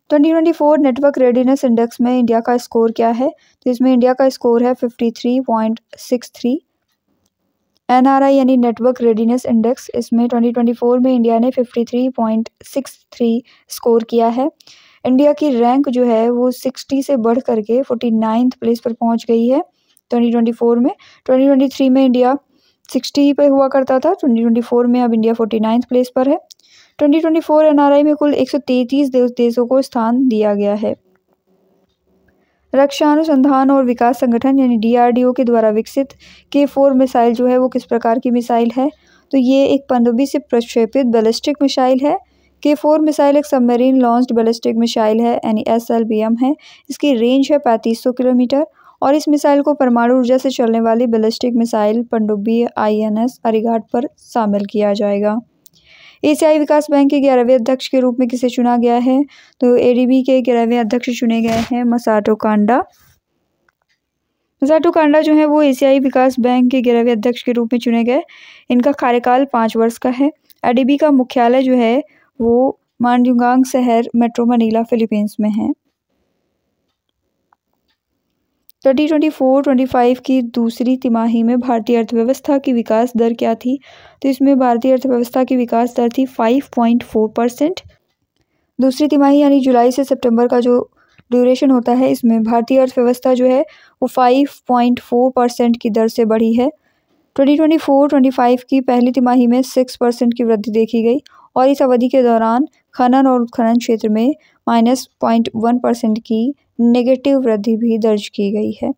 2024 नेटवर्क रेडीनेस इंडेक्स में इंडिया का स्कोर क्या है? तो इसमें इंडिया का स्कोर है 53.63। NRI यानी नेटवर्क रेडीनेस इंडेक्स, इसमें 2024 में इंडिया ने 53.63 स्कोर किया है। इंडिया की रैंक जो है वो 60 से बढ़ करके 49th प्लेस पर पहुंच गई है 2024 में। 2023 में इंडिया 60 पे हुआ करता था, 2024 में अब इंडिया 49th प्लेस पर है। 2024 NRI में कुल 133 देशों को स्थान दिया गया है। रक्षा अनुसंधान और विकास संगठन यानी DRDO के द्वारा विकसित K4 मिसाइल जो है वो किस प्रकार की मिसाइल है? तो ये एक पनडुब्बी से प्रक्षेपित बैलिस्टिक मिसाइल है। K4 मिसाइल एक सबमरीन लॉन्च्ड बैलिस्टिक मिसाइल है यानी SLBM है। इसकी रेंज है 3500 किलोमीटर और इस मिसाइल को परमाणु ऊर्जा से चलने वाली बैलिस्टिक मिसाइल पनडुब्बी INS अरिघाट पर शामिल किया जाएगा। एशियाई विकास बैंक के 11वें अध्यक्ष के रूप में किसे चुना गया है? तो ADB के 11वें अध्यक्ष चुने गए हैं मसाटो कांडा। मसाटो कांडा जो है वो एशियाई विकास बैंक के 11वें अध्यक्ष के रूप में चुने गए। इनका कार्यकाल 5 वर्ष का है। ADB का मुख्यालय जो है वो मांड्युगांग शहर मेट्रो मनीला फिलीपींस में है। 2024-25 की दूसरी तिमाही में भारतीय अर्थव्यवस्था की विकास दर क्या थी? तो इसमें भारतीय अर्थव्यवस्था की विकास दर थी 5.4%। दूसरी तिमाही यानी जुलाई से सितंबर का जो ड्यूरेशन होता है, इसमें भारतीय अर्थव्यवस्था जो है वो 5.4% की दर से बढ़ी है। 2024-25 की पहली तिमाही में 6% की वृद्धि देखी गई और इस अवधि के दौरान खनन और उत्खनन क्षेत्र में -0.1% की नेगेटिव वृद्धि भी दर्ज की गई है।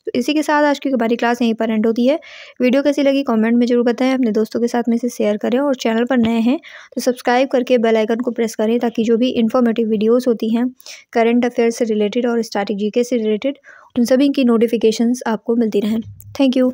तो इसी के साथ आज की हमारी क्लास यहीं पर एंड होती है। वीडियो कैसी लगी कमेंट में जरूर बताएं, अपने दोस्तों के साथ में इसे शेयर करें और चैनल पर नए हैं तो सब्सक्राइब करके बेल आइकन को प्रेस करें ताकि जो भी इन्फॉर्मेटिव वीडियोस होती हैं करंट अफेयर से रिलेटेड और स्टैटिक GK से रिलेटेड उन सभी की नोटिफिकेशंस आपको मिलती रहें। Thank you.